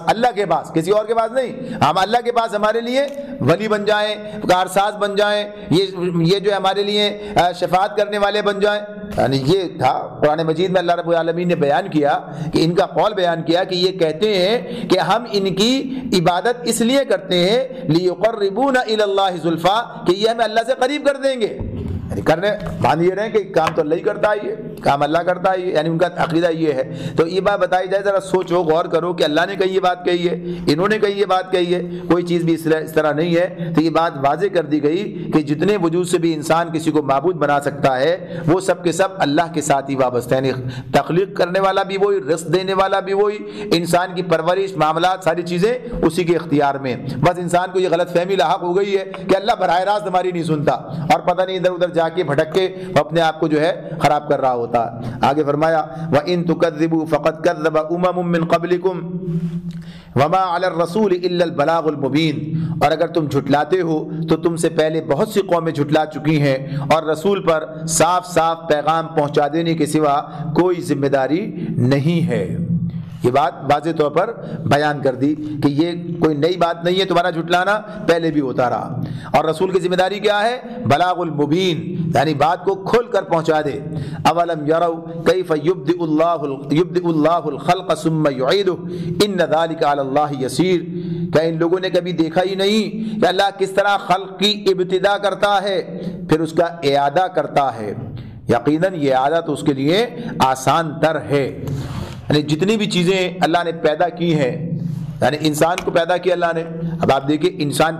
کسی اور کے پاس نہیں، ہم اللہ کے پاس ہمارے لیے ولی بن جائیں، کارساز بن جائیں، یہ جو ہمارے لیے شفاعت کرنے والے بن جائیں، یعنی یہ تھا۔ قرآن مجید میں اللہ رب العالمین نے بیان کیا کہ ان کا قول بیان کیا کہ یہ کہتے ہیں کہ ہم ان کی عبادت اس لیے کرتے ہیں لیقربونا الی اللہ زلفیٰ، کہ یہ ہمیں اللہ سے قریب کر دیں گے، یعنی کرنے مان یہ رہے کہ کام تو اللہ ہی کرتا ہے، یہ کام اللہ کرتا ہے، یعنی ان کا عقیدہ یہ ہے۔ تو یہ بات بتائی جائے، ذرا سوچو غور کرو کہ اللہ نے کہیں یہ بات کہی ہے، انہوں نے کہیں یہ بات کہی ہے، کوئی چیز بھی اس طرح نہیں ہے۔ تو یہ بات واضح کر دی گئی کہ جتنے وجود سے بھی انسان کسی کو معبود بنا سکتا ہے وہ سب کے سب اللہ کے ساتھ ہی وابستہ ہیں، یعنی تخلیق کرنے والا بھی وہی، رزق دینے والا بھی وہی، انسان کی پرورش، معاملات، ساری چیزیں اسی کے اختیار میں۔ بس انسان کو یہ غلط فہمی لاحق ہو گئی ہے کہ اللہ براہ راست ہماری نہیں سنتا، اور پتہ نہیں ادھر ادھر جا کے بھٹک کے اپنے آپ کو جو ہے خراب کر رہا ہوتا ہے۔ آگے فرمایا وَإِن تُكَذِّبُوا فَقَدْ كَذَّبَ أُمَمٌ مِّن قَبْلِكُمْ وَمَا عَلَى الرَّسُولِ إِلَّا الْبَلَاغُ الْمُبِينُ، اور اگر تم جھٹلاتے ہو تو تم سے پہلے بہت سی قومیں جھٹلا چکی ہیں، اور رسول پر صاف صاف پیغام پہنچا دینے کے سوا کوئی ذمہ داری نہیں ہے۔ یہ بات واضح طور پر بیان کر دی کہ یہ کوئی نئی بات نہیں ہے، تمہارا جھٹلانا پہلے بھی ہوتا رہا، اور رسول کی ذمہ داری کیا ہے؟ بلاغ المبین، یعنی بات کو کھول کر پہنچا دے۔ اولم یروا کیف یبدئ اللہ الخلق ثم یعیدہ ان ذلک علی اللہ یسیر، کیا ان لوگوں نے کبھی دیکھا ہی نہیں کہ اللہ کس طرح خلق کی ابتدا کرتا ہے پھر اس کا اعادہ کرتا ہے؟ یقیناً یہ اعادہ تو اس کے لیے آسان تر ہے۔ یعنی جتنی بھی چیزیں اللہ نے پیدا کی ہیں، یعنی انسان کو پیدا کیا اللہ نے، اب آپ دیکھیں انسان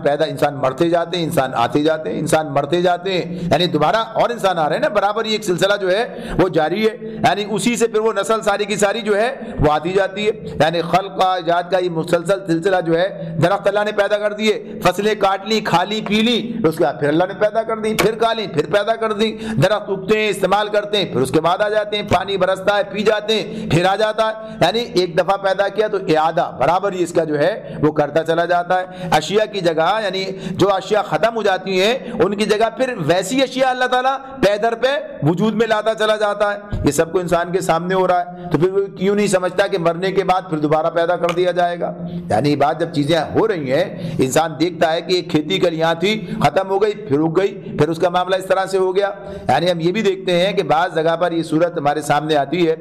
مرتے جاتے ہیں، انسان آتے جاتے ہیں، انسان مرتے جاتے ہیں، یعنی دوبارہ اور انسان آ رہے ہیں نا، برابر یہ ایک سلسلہ جو ہے وہ جاری ہے، یعنی اسی سے پھر وہ نسل ساری کی ساری جو ہے وہ آتی جاتی ہے۔ یعنی خلق کا ایجاد کا یہ مسلسل سلسلہ جو ہے، درخت اللہ نے پیدا کر دیے، فصلیں کاٹ لی، کھا لی، پی لی، اس کے بعد پھر اللہ نے پیدا کر دی، پھر کھا لی، پھر پیدا کر دی، درخت اگتے ہیں، استعمال کرتے ہیں، پھر اس کے بعد آ جاتے ہیں، پانی برستا ہے، پی جاتے ہیں، پھر آ جاتا ہے، یعنی ایک دفعہ پیدا کیا تو اعادہ برابر ہی اس کا جو ہے وہ کرتا چلا جاتا ہے۔ اشیاء کی جگہ یعنی جو اشیاء ختم ہو جاتی ہیں ان کی جگہ پھر ویسی اشیاء اللہ تعالیٰ پے در پہ وجود میں لاتا چلا جاتا ہے۔ یہ سب کو انسان کے سامنے ہو رہا ہے، تو پھر وہ کیوں نہیں سمجھتا کہ مرنے کے بعد پھر دوبارہ پیدا کر دیا جائے گا؟ یعنی بات جب چیزیں ہو رہی ہیں، انسان دیکھتا ہے کہ ایک کھیتی کل یہاں تھی، ختم ہو گئی، پھر اگ گئی، پھر اس کا معاملہ اس طرح سے ہو گیا۔ یعنی ہم یہ بھی دیکھتے ہیں کہ بعض جگہ پر یہ صورت ہمارے سامنے آتی ہے۔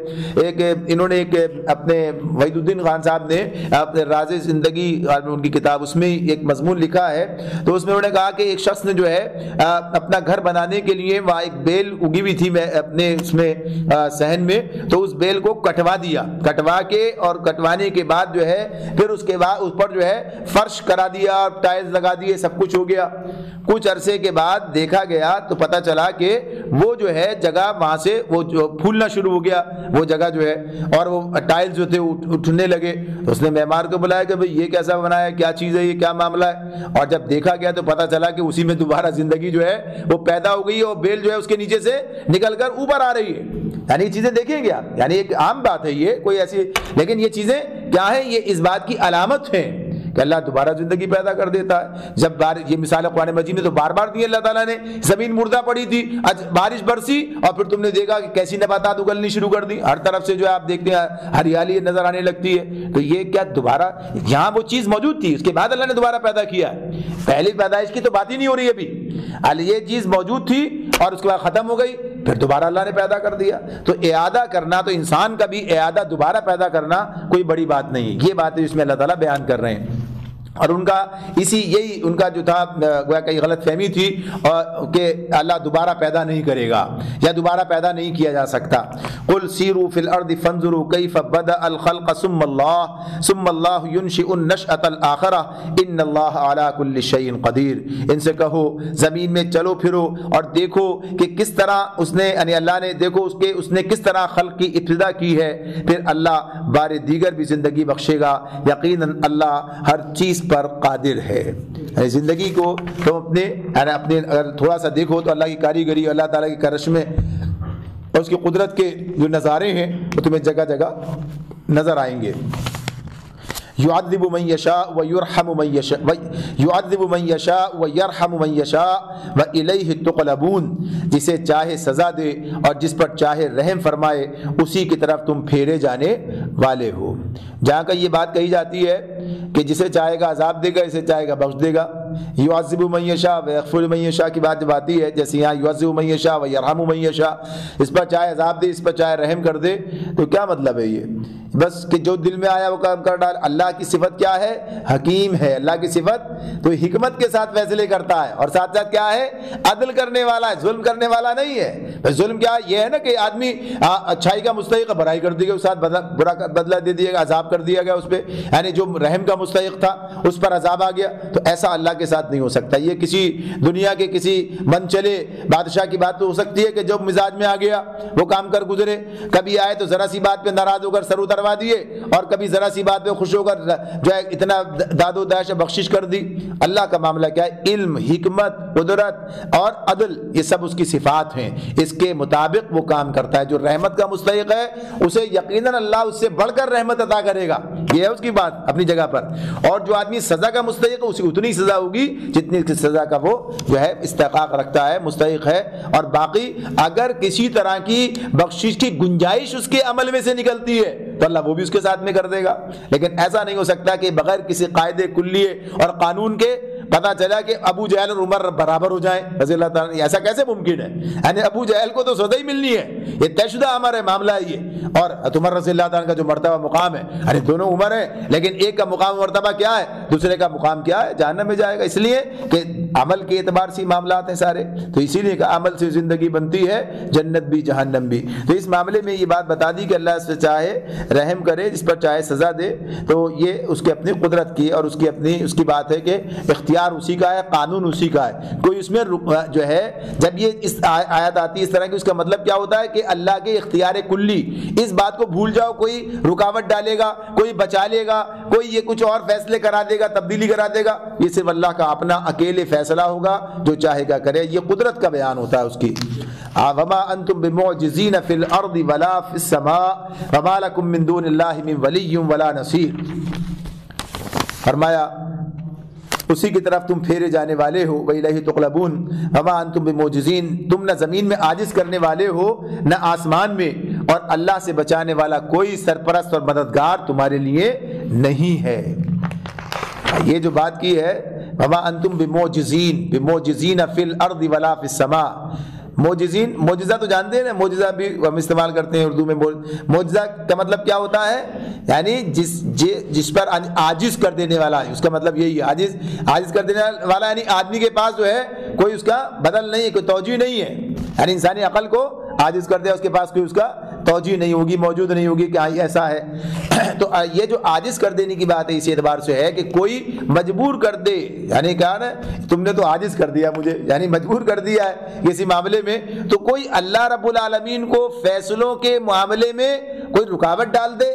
انہوں نے ایک اپنے وحید الدین خان صاحب نے اپنے راز زندگی ان کی کتاب اس میں ایک مضمون لکھا ہے، تو اس میں انہوں نے کہا کہ ایک شخص نے جو ہے اپنا گھر بنانے کے لیے وہاں ایک بیل اگی ہوئی تھی اپنے اس میں صحن میں، تو اس بیل کو کٹوا دیا، کٹوا کے اور کٹوانے کے بعد جو ہے پھر اس کے بعد اس پر جو ہے فرش کرا دیا اور ٹائلز لگا دیے، سب کچھ ہو گیا۔ کچھ عرصے کے بعد دیکھا گیا تو پتہ چلا کہ وہ جو ہے جگہ وہاں سے وہ جو پھولنا شروع ہو گیا وہ جگہ جو ہے، اور وہ ٹائلز جو تھے اٹھنے لگے۔ تو اس نے معمار کو بلایا کہ بھئی یہ کیسا بنایا ہے، کیا چیز ہے، یہ کیا معاملہ ہے، اور جب دیکھا گیا تو پتہ چلا کہ اسی میں دوبارہ زندگی جو ہے وہ پیدا ہو گئی اور بیل جو ہے اس کے نیچے سے نکل کر اوپر آ رہی ہے۔ یعنی یہ چیزیں دیکھیں گے آپ، یعنی ایک عام بات ہے یہ، کوئی ایسی، لیکن یہ چیزیں کیا ہیں، یہ اس بات کی علامت ہیں کہ اللہ دوبارہ زندگی پیدا کر دیتا ہے۔ جب یہ مثال قرآن مجید میں تو بار بار دی اللہ تعالیٰ نے، زمین مردہ پڑی تھی، بارش برسی اور پھر تم نے دیکھا کہ کیسی نباتات اگلنی شروع کر دی، ہر طرف سے جو ہے آپ دیکھتے ہیں ہریالی نظر آنے لگتی ہے۔ تو یہ کیا دوبارہ یہاں وہ چیز موجود تھی، اس کے بعد اللہ نے دوبارہ پیدا کیا ہے، پہلی پیدائش کی تو بات ہی نہیں ہو رہی ابھی، یہ چیز موجود تھی اور اس کے بعد ختم ہو گئی، پھر دوبارہ اللہ نے پیدا کر دیا۔ تو اعادہ کرنا، تو انسان کا بھی اعادہ دوبارہ پیدا کرنا کوئی بڑی بات نہیں ہے، یہ بات اس میں اللہ تعالیٰ بیان کر رہے ہیں۔ اور ان کا یہی ان کا جو تھا گویا کہ غلط فہمی تھی کہ اللہ دوبارہ پیدا نہیں کرے گا یا دوبارہ پیدا نہیں کیا جا سکتا۔ قل سیروا فی الارض فانظروا کیف بدأ الخلق ثم اللہ ينشئ النشأة الآخرہ ان اللہ علی کل شیء قدیر۔ ان سے کہو زمین میں چلو پھرو اور دیکھو کہ کس طرح اس نے، یعنی اللہ نے، دیکھو اس نے کس طرح خلق کی ابتدا کی ہے، پھر اللہ بار دیگر بھی زندگی بخشے گا، یقیناً اللہ ہر چیز پر قادر ہے۔ یعنی زندگی کو تم اپنے اگر تھوڑا سا دیکھو تو اللہ کی کاریگری، اللہ تعالیٰ کی کرشمے اور اس کی قدرت کے جو نظارے ہیں وہ تمہیں جگہ جگہ نظر آئیں گے۔ يعذب من يشاء ويرحم من يشاء يعذب من يشاء ويرحم من يشاء وإليه تقلبون۔ جسے چاہے سزا دے اور جس پر چاہے رحم فرمائے، اسی کی طرف تم پھیرے جانے والے ہو۔ جہاں کا یہ بات کہی جاتی ہے کہ جسے چاہے گا عذاب دے گا، جسے چاہے گا بخش دے گا، يعذب من يشاء ويغفر من يشاء کی بات جب آتی ہے، جیسے یہاں يعذب من يشاء ويرحم من يشاء، اس پر چاہے عذاب دے، اس پر چاہے رحم کر دے، تو کیا مطلب ہے یہ؟ بس کہ جو دل میں آیا وہ کام کر ڈال۔ اللہ کی صفت کیا ہے؟ حکیم ہے۔ اللہ کی صفت تو حکمت کے ساتھ فیصلے کرتا ہے، اور ساتھ ساتھ کیا ہے؟ عدل کرنے والا ہے، ظلم کرنے والا نہیں ہے۔ ظلم کیا یہ ہے نا کہ آدمی اچھائی کا مستحق ہے، برائی کر دی گئی، اس ساتھ برا بدلہ دے دیا گیا، عذاب کر دیا گیا اس پہ، یعنی جو رحم کا مستحق تھا اس پر عذاب آ گیا۔ تو ایسا اللہ کے ساتھ نہیں ہو سکتا۔ یہ کسی دنیا کے کسی من چلے بادشاہ کی بات تو ہو سکتی ہے کہ جو مزاج میں آ گیا وہ کام کر گزرے، کبھی آئے تو ذرا سی بات پہ ناراض ہو کر سر اتروا دیے، اور کبھی ذرا سی بات پہ خوش ہو کر جو ہے اتنا داد و داش بخشش کر دی۔ اللہ کا معاملہ کیا ہے؟ علم، حکمت، قدرت اور عدل، یہ سب اس کی صفات ہیں، اس کے مطابق وہ کام کرتا ہے۔ جو رحمت کا مستحق ہے اسے یقیناً اللہ اس سے بڑھ کر رحمت عطا کرے گا، یہ ہے اس کی بات اپنی جگہ پر۔ اور جو آدمی سزا کا مستحق ہے اسے اتنی سزا ہوگی جتنی کی سزا کا وہ جو ہے استحقاق رکھتا ہے، مستحق ہے۔ اور باقی اگر کسی طرح کی بخشش کی گنجائش اس کے عمل میں سے نکلتی ہے تو اللہ وہ بھی اس کے ساتھ میں کر دے گا۔ لیکن ایسا نہیں ہو سکتا کہ بغیر کسی قاعدے کلیے اور قانون کے پتا چلا کہ ابو جہل اور عمر برابر ہو جائیں رضی اللہ تعالیٰ، ایسا کیسے ممکن ہے؟ یعنی ابو جہل کو تو سزا ہی ملنی ہے، یہ طے شدہ امر ہے، معاملہ ہے یہ۔ اور عمر رضی اللہ تعالیٰ کا جو مرتبہ مقام ہے، یعنی دونوں عمر ہیں لیکن ایک کا مقام مرتبہ کیا ہے، دوسرے کا مقام کیا ہے؟ جہنم میں جائے گا، اس لیے کہ عمل کے اعتبار سے معاملات ہیں سارے۔ تو اسی لیے کہ عمل سے زندگی بنتی ہے، جنت بھی جہنم بھی۔ تو اس معاملے میں یہ بات بتا دی کہ اللہ اس سے چاہے رحم کرے، جس پر چاہے سزا دے، تو یہ اس کی اپنی قدرت کی اور اس کی بات ہے کہ اختیار اسی کا ہے، قانون اسی کا ہے۔ کوئی اس میں جو ہے جب یہ اس آیت آتی ہے اس طرح کی، اس کا مطلب کیا ہوتا ہے کہ اللہ کے اختیار کلی، اس بات کو بھول جاؤ، کوئی رکاوٹ ڈالے گا، کوئی بچا لے گا، کوئی یہ کچھ اور فیصلے کرا دے گا، تبدیلی کرا دے گا، یہ صرف اللہ کا اپنا اکیلے فیصلہ ہوگا، جو چاہے گا کرے۔ یہ قدرت کا بیان ہوتا ہے اس کی۔ وما انتم بمعجزین فی الارض ولا فی السماء وما لکم من دون اللہ من ولی ولا نصیر۔ فرمایا اسی کی طرف تم پھیرے جانے والے ہو، وَإِلَيْهِ تُقْلَبُونَ وَمَا أَنْتُمْ بِمُعْجِزِينَ، تم نہ زمین میں عاجز کرنے والے ہو نہ آسمان میں، اور اللہ سے بچانے والا کوئی سرپرست اور مددگار تمہارے لیے نہیں ہے۔ یہ جو بات کی ہے وَمَا أَنْتُمْ بِمُعْجِزِينَ بِمُعْجِزِينَ فِي الْأَرْضِ وَلَا فِي السَّمَاءِ۔ معجزین، معجزہ تو جانتے ہیں نا، معجزہ بھی ہم استعمال کرتے ہیں اردو میں۔ معجزہ کا مطلب کیا ہوتا ہے؟ یعنی جس پر عاجز کر دینے والا ہے، اس کا مطلب یہی ہے، عاجز کر دینے والا، یعنی آدمی کے پاس جو ہے کوئی اس کا بدل نہیں ہے، کوئی توجیہ نہیں ہے، یعنی انسانی عقل کو عاجز کر دیا، اس کے پاس کوئی اس کا توجیہ نہیں ہوگی، موجود نہیں ہوگی کہ ہاں یہ ایسا ہے۔ تو یہ جو عاجز کر دینے کی بات ہے اسی اعتبار سے ہے کہ کوئی مجبور کر دے، یعنی کہا نا تم نے تو عاجز کر دیا مجھے، یعنی مجبور کر دیا ہے کسی معاملے میں، تو کوئی اللہ رب العالمین کو فیصلوں کے معاملے میں کوئی رکاوٹ ڈال دے،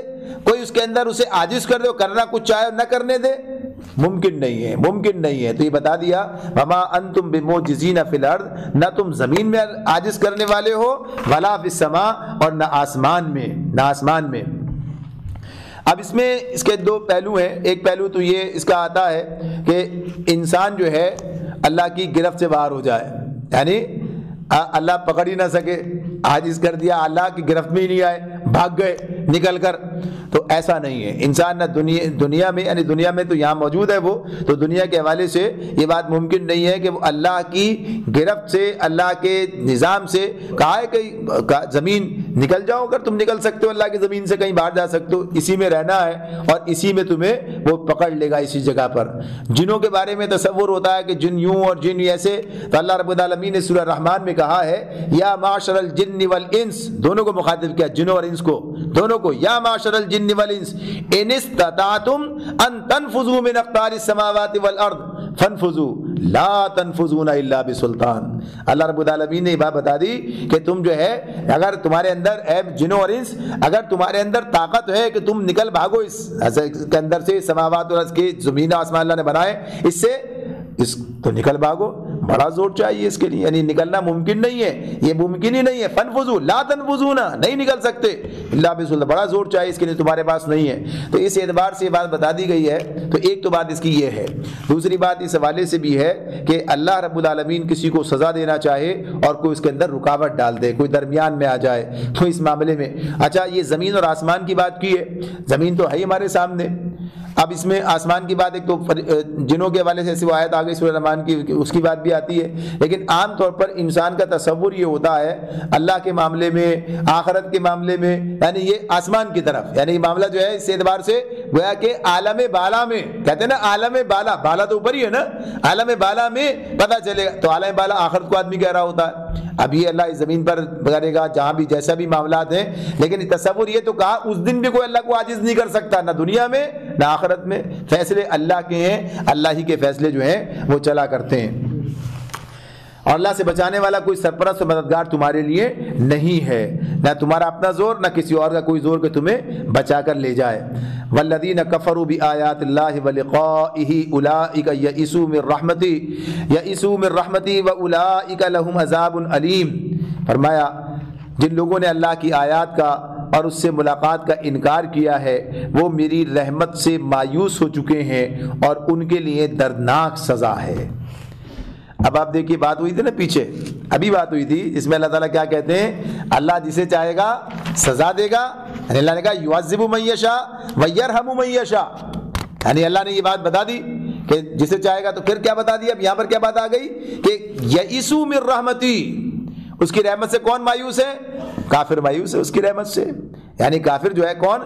کوئی اس کے اندر اسے عاجز کر دے، کرنا کچھ چاہے اور نہ کرنے دے، ممکن نہیں ہے، ممکن نہیں ہے۔ تو یہ بتا دیا وما انتم بمعجزین فی الارض، نہ تم زمین میں عاجز کرنے والے ہو، ولا فی السماء، اور نہ آسمان میں، نہ آسمان میں۔ اب اس میں اس کے دو پہلو ہیں۔ ایک پہلو تو یہ اس کا آتا ہے کہ انسان جو ہے اللہ کی گرفت سے باہر ہو جائے، یعنی اللہ پکڑ ہی نہ سکے، عاجز کر دیا، اللہ کی گرفت میں ہی نہیں آئے، بھاگ گئے نکل کر۔ تو ایسا نہیں ہے، انسان نہ دنیا میں، یعنی دنیا میں تو یہاں موجود ہے وہ، تو دنیا کے حوالے سے یہ بات ممکن نہیں ہے کہ وہ اللہ کی گرفت سے، اللہ کے نظام سے کہا ہے کہ زمین نکل جاؤ، اگر تم نکل سکتے ہو اللہ کی زمین سے کہیں باہر جا سکتے ہو، اسی میں رہنا ہے اور اسی میں تمہیں وہ پکڑ لے گا اسی جگہ پر۔ جنوں کے بارے میں تصور ہوتا ہے کہ جن یوں اور جن ایسے، تو اللہ رب العالمین نے سورہ رحمان میں کہا ہے یا معشر الجن والانس، دونوں کو مخاطب کیا، جنوں اور انس کو، دونوں کو، یا معشر الجن والانس ان استطعتم ان تنفذوا من اقطار السماوات والارض فانفذوا لا تنفذون الا بسلطان۔ اللہ رب العالمین نے یہ بات بتا دی کہ تم جو ہے، اگر تمہارے اندر، اے جنوں اور انس، اگر تمہارے اندر طاقت ہے کہ تم نکل بھاگو اس کے اندر سے، سماوات اور کے زمین آسمان اللہ نے بنائے، اس سے تو نکل بھاگو، بڑا زور چاہیے اس کے لیے، یعنی نکلنا ممکن نہیں ہے، یہ ممکن ہی نہیں ہے۔ فنفذوا لا تنفذون، نہیں نکل سکتے الا بسلطان، بڑا زور چاہیے اس کے لیے، تمہارے پاس نہیں ہے۔ تو اس اعتبار سے یہ بات بتا دی گئی ہے۔ تو ایک تو بات اس کی یہ ہے، دوسری بات اس حوالے سے بھی ہے کہ اللہ رب العالمین کسی کو سزا دینا چاہے اور کوئی اس کے اندر رکاوٹ ڈال دے، کوئی درمیان میں آ جائے، تو اس معاملے میں اچھا یہ زمین اور آسمان کی بات کی ہے، زمین تو ہے ہمارے سامنے، اب اس میں آسمان کی بات، ایک تو جنوں کے حوالے سے ایسی آیت آ گئی سورہ رحمان کی، اس کی بات بھی آتی ہے، لیکن عام طور پر انسان کا تصور یہ ہوتا ہے اللہ کے معاملے میں، آخرت کے معاملے میں، یعنی یہ آسمان کی طرف، یعنی یہ معاملہ جو ہے اس اعتبار سے گویا کہ عالم بالا میں، کہتے ہیں نا عالم بالا، بالا تو اوپر ہی ہے نا، عالم بالا میں پتہ چلے گا، تو عالم بالا آخرت کو آدمی کہہ رہا ہوتا ہے۔ اب یہ اللہ اس زمین پر کرے گا جہاں بھی جیسا بھی معاملات ہیں، لیکن تصور یہ تو کہا اس دن بھی کوئی اللہ کو عاجز نہیں کر سکتا، نہ دنیا میں نہ آخرت میں، فیصلے اللہ کے ہیں، اللہ ہی کے فیصلے جو ہیں وہ چلا کرتے ہیں، اور اللہ سے بچانے والا کوئی سرپرست و مددگار تمہارے لیے نہیں ہے، نہ تمہارا اپنا زور نہ کسی اور کا کوئی زور کہ تمہیں بچا کر لے جائے۔ والذین کفروا بآیات اللہ ولقائہ اولئک یئسوا من رحمتی واولئک لهم عذاب علیم۔ فرمایا جن لوگوں نے اللہ کی آیات کا اور اس سے ملاقات کا انکار کیا ہے وہ میری رحمت سے مایوس ہو چکے ہیں اور ان کے لیے دردناک سزا ہے۔ اب آپ دیکھیے بات ہوئی تھی نا پیچھے، ابھی بات ہوئی تھی جس میں اللہ تعالیٰ کیا کہتے ہیں، اللہ جسے چاہے گا سزا دے گا، یعنی اللہ نے کہا یعذب من یشاء ویرحم من یشاء، یعنی اللہ نے یہ بات بتا دی کہ جسے چاہے گا، تو پھر کیا بتا دیا، اب یہاں پر کیا بات آ گئی کہ یئسوا من رحمتی، اس کی رحمت سے کون مایوس ہے؟ کافر مایوس ہے اس کی رحمت سے، یعنی کافر جو ہے کون؟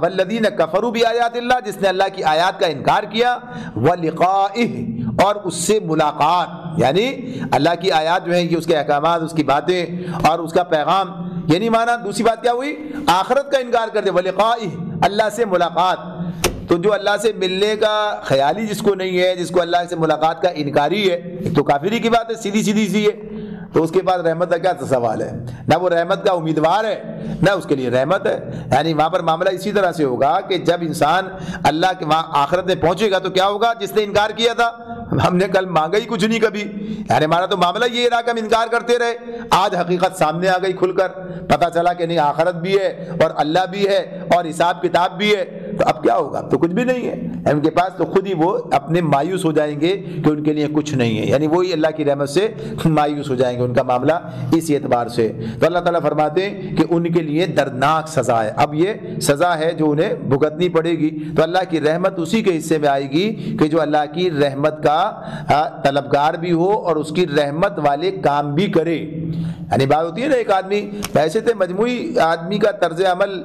والذین کفروا بآیات اللہ، جس نے اللہ کی آیات کا انکار کیا، ولقائہ، اور اس سے ملاقات، یعنی اللہ کی آیات جو ہیں یہ اس کے احکامات، اس کی باتیں اور اس کا پیغام، یہ نہیں مانا۔ دوسری بات کیا ہوئی؟ آخرت کا انکار کر دے، ولقائہ، اللہ سے ملاقات۔ تو جو اللہ سے ملنے کا خیال ہی جس کو نہیں ہے، جس کو اللہ سے ملاقات کا انکاری ہے، ایک تو کافری کی بات ہے، سیدھی سیدھی سی ہے، تو اس کے بعد رحمت کا کیا سوال ہے؟ نہ وہ رحمت کا امیدوار ہے نہ اس کے لیے رحمت ہے۔ یعنی وہاں پر معاملہ اسی طرح سے ہوگا کہ جب انسان اللہ کے وہاں آخرت میں پہنچے گا تو کیا ہوگا؟ جس نے انکار کیا تھا، ہم نے کل مانگا ہی کچھ نہیں کبھی، یعنی ہمارا تو معاملہ یہ رہا کہ ہم انکار کرتے رہے، آج حقیقت سامنے آ گئی کھل کر، پتہ چلا کہ نہیں آخرت بھی ہے اور اللہ بھی ہے اور حساب کتاب بھی ہے، تو اب کیا ہوگا؟ تو کچھ بھی نہیں ہے ان کے پاس، تو خود ہی وہ اپنے مایوس ہو جائیں گے کہ ان کے لیے کچھ نہیں ہے، یعنی وہی اللہ کی رحمت سے مایوس ہو جائیں گے، ان کا معاملہ اس اعتبار سے۔ تو اللہ تعالیٰ فرماتے ہیں کہ ان کے لیے دردناک سزا ہے، اب یہ سزا ہے جو انہیں بھگتنی پڑے گی۔ تو اللہ کی رحمت اسی کے حصے میں آئے گی کہ جو اللہ کی رحمت کا طلبگار بھی ہو اور اس کی رحمت والے کام بھی کرے۔ یعنی بات ہوتی ہے نا، ایک آدمی ویسے تو مجموعی آدمی کا طرز عمل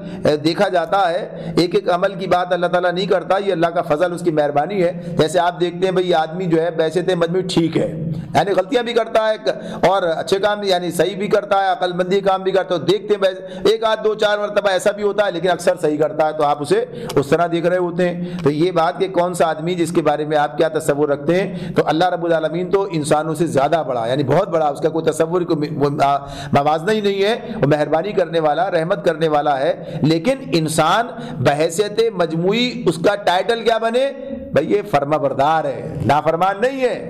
دیکھا جاتا ہے، ایک ایک عمل کی بات اللہ تعالیٰ نہیں کرتا، یہ اللہ کا فضل، اس کی مہربانی ہے۔ جیسے آپ دیکھتے ہیں بھئی یہ آدمی جو ہے ویسے تو مجموعی ٹھیک ہے، یعنی غلطیاں بھی کرتا ہے اور اچھے کام یعنی صحیح بھی کرتا ہے، عقل مندی کام بھی کرتا ہے، دیکھتے ہیں ایک آدھ دو چار مرتبہ ایسا بھی ہوتا ہے لیکن اکثر صحیح کرتا ہے، تو آپ اسے اس طرح دیکھ رہے ہوتے ہیں۔ تو یہ بات کہ کون سا آدمی جس کے بارے میں آپ کیا تصور رکھتے ہیں، تو اللہ رب العالمین تو انسانوں سے زیادہ بڑا، یعنی بہت بڑا، اس کا کوئی تصور موازنہ ہی نہیں ہے، وہ مہربانی کرنے والا، رحمت کرنے والا ہے، لیکن انسان بحیثیت مجموعی اس کا ٹائٹل کیا بنے؟ بھئی یہ فرما بردار ہے، نافرمان نہیں ہے،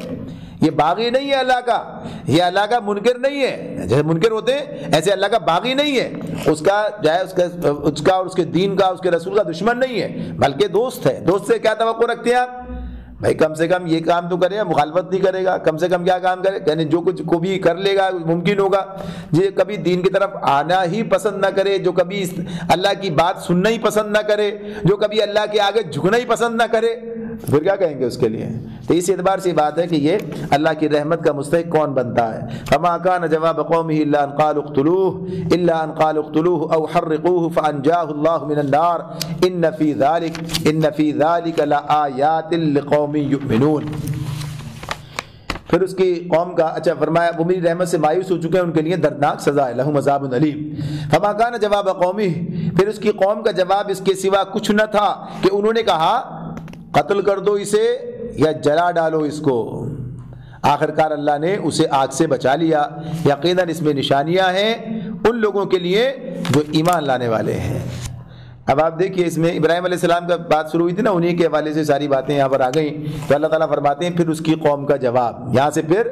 یہ باغی نہیں ہے اللہ کا، یہ اللہ کا منکر نہیں ہے، جیسے منکر ہوتے ہیں ایسے اللہ کا باغی نہیں ہے، اس کا جو ہے اس کا اور اس کے دین کا، اس کے رسول کا دشمن نہیں ہے، بلکہ دوست ہے۔ دوست سے کیا توقع رکھتے ہیں آپ؟ بھائی کم سے کم یہ کام تو کرے گا، مخالفت نہیں کرے گا، کم سے کم کیا کام کرے، یعنی جو کچھ کو بھی کر لے گا ممکن ہوگا، جو کبھی دین کی طرف آنا ہی پسند نہ کرے، جو کبھی اللہ کی بات سننا ہی پسند نہ کرے، جو کبھی اللہ کے آگے جھکنا ہی پسند نہ کرے، پھر کیا کہیں گے اس کے لیے؟ تو اس اعتبار سے بات ہے کہ یہ اللہ کی رحمت کا مستحق کون بنتا ہے۔ فما كان جواب قومه الا ان قالوا اقتلوه او حرقوه فانجاه الله من النار ان في ذلك لآيات لقوم یؤمنون۔ پھر اس کی قوم کا اچھا فرمایا وہ میری رحمت سے مایوس ہو چکے ہیں، ان کے لیے دردناک سزا ہے، لہم عذاب علیم۔ فما كان جواب قومه، پھر اس کی قوم کا جواب اس کے سوا کچھ نہ تھا کہ انہوں نے کہا قتل کر دو اسے یا جلا ڈالو اس کو۔ آخرکار اللہ نے اسے آگ سے بچا لیا۔ یقیناً اس میں نشانیاں ہیں ان لوگوں کے لیے جو ایمان لانے والے ہیں۔ اب آپ دیکھیے اس میں ابراہیم علیہ السلام کا بات شروع ہوئی تھی نا، انہی کے حوالے سے ساری باتیں یہاں پر آ گئیں، تو اللہ تعالیٰ فرماتے ہیں پھر اس کی قوم کا جواب، یہاں سے پھر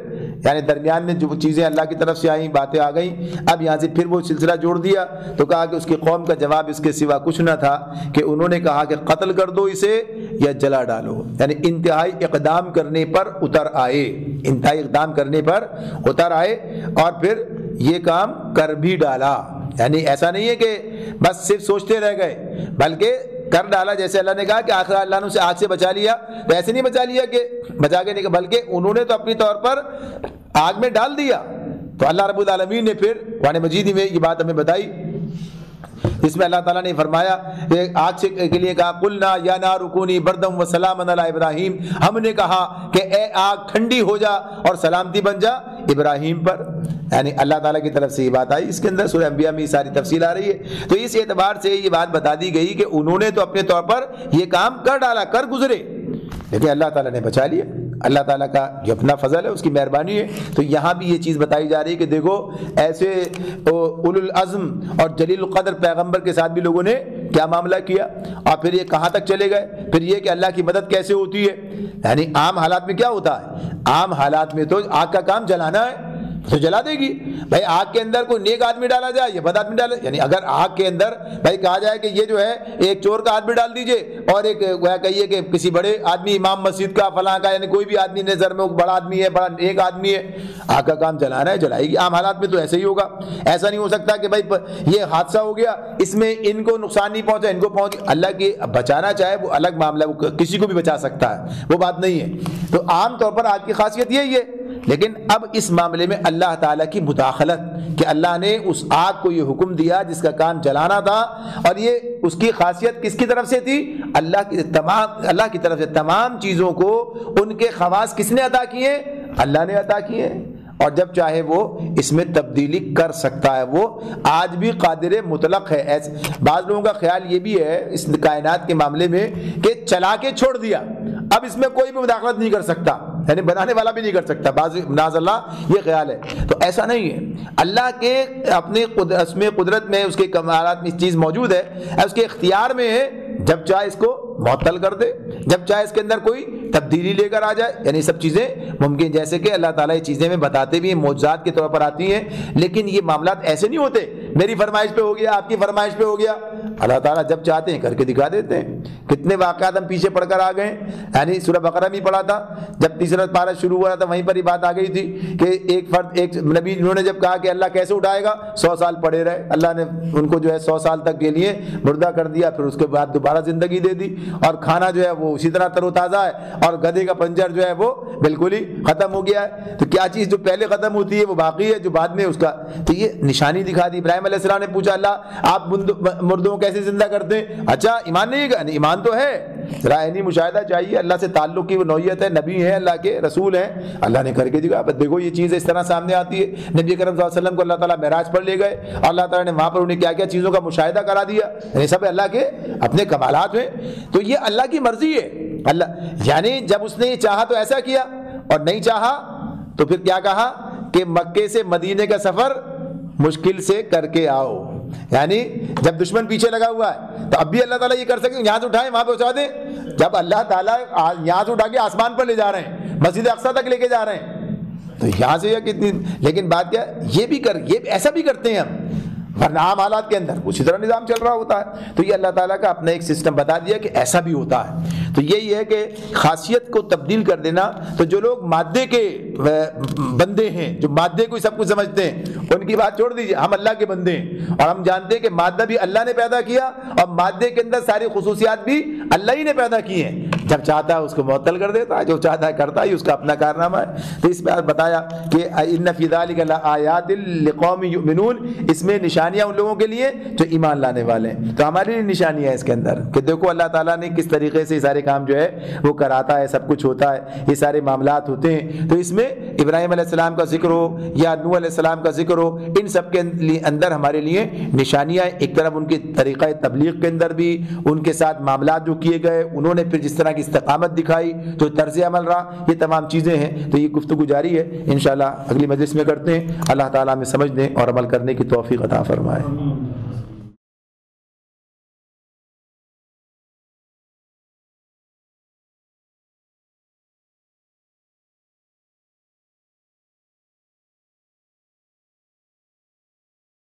یعنی درمیان میں جو چیزیں اللہ کی طرف سے آئیں، باتیں آ گئیں، اب یہاں سے پھر وہ سلسلہ جوڑ دیا، تو کہا کہ اس کی قوم کا جواب اس کے سوا کچھ نہ تھا کہ انہوں نے کہا کہ قتل کر دو اسے یا جلا ڈالو، یعنی انتہائی اقدام کرنے پر اتر آئے، انتہائی اقدام کرنے پر اتر آئے اور پھر یہ کام کر بھی ڈالا۔ یعنی ایسا نہیں ہے کہ بس صرف سوچتے رہ گئے، بلکہ کر ڈالا، جیسے اللہ نے کہا کہ آخر اللہ نے اسے آگ سے بچا لیا، تو ایسے نہیں بچا لیا کہ بچا کے نہیں، بلکہ انہوں نے تو اپنی طور پر آگ میں ڈال دیا۔ تو اللہ رب العالمین نے پھر قرآن مجید میں یہ بات ہمیں بتائی، جس میں اللہ تعالیٰ نے فرمایا کہ آگ سے کے لیے کہا قلنا یا نار کونی بردم و سلاما علی ابراہیم، ہم نے کہا کہ اے آگ ٹھنڈی ہو جا اور سلامتی بن جا ابراہیم پر، یعنی اللہ تعالیٰ کی طرف سے یہ بات آئی۔ اس کے اندر سورہ انبیاء میں یہ ساری تفصیل آ رہی ہے، تو اس اعتبار سے یہ بات بتا دی گئی کہ انہوں نے تو اپنے طور پر یہ کام کر ڈالا، کر گزرے، لیکن اللہ تعالیٰ نے بچا لیا۔ اللہ تعالیٰ کا جو اپنا فضل ہے، اس کی مہربانی ہے۔ تو یہاں بھی یہ چیز بتائی جا رہی ہے کہ دیکھو ایسے اولو العزم اور جلیل القدر پیغمبر کے ساتھ بھی لوگوں نے کیا معاملہ کیا، اور پھر یہ کہاں تک چلے گئے، پھر یہ کہ اللہ کی مدد کیسے ہوتی ہے۔ یعنی عام حالات میں کیا ہوتا ہے، عام حالات میں تو آگ کا کام جلانا ہے تو جلا دے گی، بھائی آگ کے اندر کوئی نیک آدمی ڈالا جائے یا بد آدمی ڈالا، یعنی اگر آگ کے اندر بھائی کہا جائے کہ یہ جو ہے ایک چور کا ہاتھ بھی ڈال دیجئے اور ایک کہیے کہ کسی بڑے آدمی امام مسجد کا فلاں کا، یعنی کوئی بھی آدمی نظر میں بڑا آدمی ہے، بڑا ایک آدمی ہے، آگ کا کام جلانا ہے، جلائے گی۔ عام حالات میں تو ایسے ہی ہوگا، ایسا نہیں ہو سکتا کہ بھائی یہ حادثہ ہو گیا اس میں ان کو نقصان نہیں پہنچا ان کو پہنچ، اللہ کی بچانا چاہے وہ الگ معاملہ، وہ کسی کو بھی بچا سکتا ہے، وہ بات نہیں ہے۔ تو عام طور پر آگ کی خاصیت یہی ہے، لیکن اب اس معاملے میں اللہ تعالیٰ کی مداخلت کہ اللہ نے اس آگ کو یہ حکم دیا جس کا کام جلانا تھا، اور یہ اس کی خاصیت کس کی طرف سے تھی؟ اللہ کی طرف سے۔ تمام چیزوں کو ان کے خواص کس نے عطا کیے؟ اللہ نے عطا کیے، اور جب چاہے وہ اس میں تبدیلی کر سکتا ہے، وہ آج بھی قادر مطلق ہے۔ ایسے بعض لوگوں کا خیال یہ بھی ہے اس کائنات کے معاملے میں کہ چلا کے چھوڑ دیا، اب اس میں کوئی بھی مداخلت نہیں کر سکتا، یعنی بنانے والا بھی نہیں کر سکتا، بعض معاذ اللہ یہ خیال ہے، تو ایسا نہیں ہے۔ اللہ کے اپنے قدرت میں اس کے کمالات میں اس چیز موجود ہے، اس کے اختیار میں ہے، جب چاہے اس کو معطل کر دے، جب چاہے اس کے اندر کوئی تبدیلی لے کر آ جائے، یعنی سب چیزیں ممکن، جیسے کہ اللہ تعالیٰ یہ چیزیں میں بتاتے بھی ہیں، معجزات کے طور پر آتی ہیں، لیکن یہ معاملات ایسے نہیں ہوتے میری فرمائش پہ ہو گیا، آپ کی فرمائش پہ ہو گیا، اللہ تعالیٰ جب چاہتے ہیں کر کے دکھا دیتے ہیں۔ کتنے واقعات ہم پیچھے پڑھ کر آ گئے، یعنی سورہ بقرہ میں پڑھا تھا، جب تیسرا پارہ شروع ہوا تھا وہیں پر ہی بات آ گئی تھی کہ ایک نبی انہوں نے جب کہا کہ اللہ کیسے اٹھائے گا، 100 سال پڑے رہے، اللہ نے ان کو جو ہے 100 سال تک کے لیے مردہ کر دیا، پھر اس کے بعد دوبارہ زندگی دے دی، اور کھانا جو ہے وہ اسی طرح تر و تازہ ہے، اور گدھے کا پنجر جو ہے وہ بالکل ہی ختم ہو گیا ہے۔ تو کیا چیز جو پہلے ختم ہوتی ہے وہ باقی ہے جو بعد میں اس کا، تو یہ نشانی دکھا دی۔ ابراہیم علیہ السلام نے پوچھا اللہ آپ مردوں کو کیسے زندہ کرتے ہیں؟ اچھا ایمان نہیں ہے، ایمان تو ہے، ذرا عینی مشاہدہ چاہیے، اللہ سے تعلق کی وہ نوعیت ہے، نبی ہے، اللہ کے رسول ہیں، اللہ نے کر کے دکھا۔ دیکھو یہ چیز اس طرح سامنے آتی ہے، نبی کرم صلی اللہ علیہ وسلم کو اللہ تعالیٰ معراج پر لے گئے، اور اللہ تعالیٰ نے وہاں پر انہیں کیا کیا چیزوں کا مشاہدہ کرا دیا، یہ سب اللہ کے اپنے کمالات ہیں، تو یہ اللہ کی مرضی ہے۔ اللہ یعنی جب اس نے یہ چاہا تو ایسا کیا، اور نہیں چاہا تو پھر کیا کہا کہ مکے سے مدینے کا سفر مشکل سے کر کے آؤ. یعنی جب دشمن پیچھے لگا ہوا ہے تو اب بھی اللہ تعالیٰ یہ کر سکتے ہیں یہاں سے اٹھائیں وہاں پہ پہنچا دیں. جب اللہ تعالیٰ یہاں سے اٹھا کے آسمان پر لے جا رہے ہیں, مسجد اقصیٰ تک لے کے جا رہے ہیں, تو یہاں سے یہ کتنی, لیکن بات کیا یہ ایسا بھی کرتے ہیں ہم, ورنہ عام حالات کے اندر اسی طرح نظام چل رہا ہوتا ہے. تو یہ اللہ تعالیٰ کا اپنا ایک سسٹم بتا دیا کہ ایسا بھی ہوتا ہے. تو یہی ہے کہ خاصیت کو تبدیل کر دینا. تو جو لوگ مادے کے بندے ہیں, جو مادے کو سب کچھ سمجھتے ہیں, ان کی بات چھوڑ دیجیے. ہم اللہ کے بندے ہیں اور ہم جانتے ہیں کہ مادہ بھی اللہ نے پیدا کیا اور مادے کے اندر ساری خصوصیات بھی اللہ ہی نے پیدا کی ہیں. جب چاہتا ہے اس کو معطل کر دیتا ہے, جو چاہتا ہے کرتا ہے, اس کا اپنا کارنامہ ہے. تو اس میں بتایا کہ ان فی ذلک لآیات لقوم یؤمنون, اس میں نشانیاں ان لوگوں کے لیے جو ایمان لانے والے ہیں. تو ہمارے لیے نشانیاں ہے اس کے اندر کہ دیکھو اللہ تعالیٰ نے کس طریقے سے سارے کام جو ہے وہ کراتا ہے, سب کچھ ہوتا ہے, یہ سارے معاملات ہوتے ہیں. تو اس میں ابراہیم علیہ السلام کا ذکر ہو یا نوح علیہ السلام کا ذکر ہو, ان سب کے اندر ہمارے لیے نشانیاں. ایک طرف ان کے طریقہ تبلیغ کے اندر بھی ان کے ساتھ معاملات جو کیے گئے, انہوں نے پھر جس طرح کی استقامت دکھائی, جو طرز عمل رہا, یہ تمام چیزیں ہیں. تو یہ گفتگو جاری ہے, انشاءاللہ اگلی مجلس میں کرتے ہیں. اللہ تعالیٰ ہمیں سمجھنے اور عمل کرنے کی توفیق عطا فرمائے.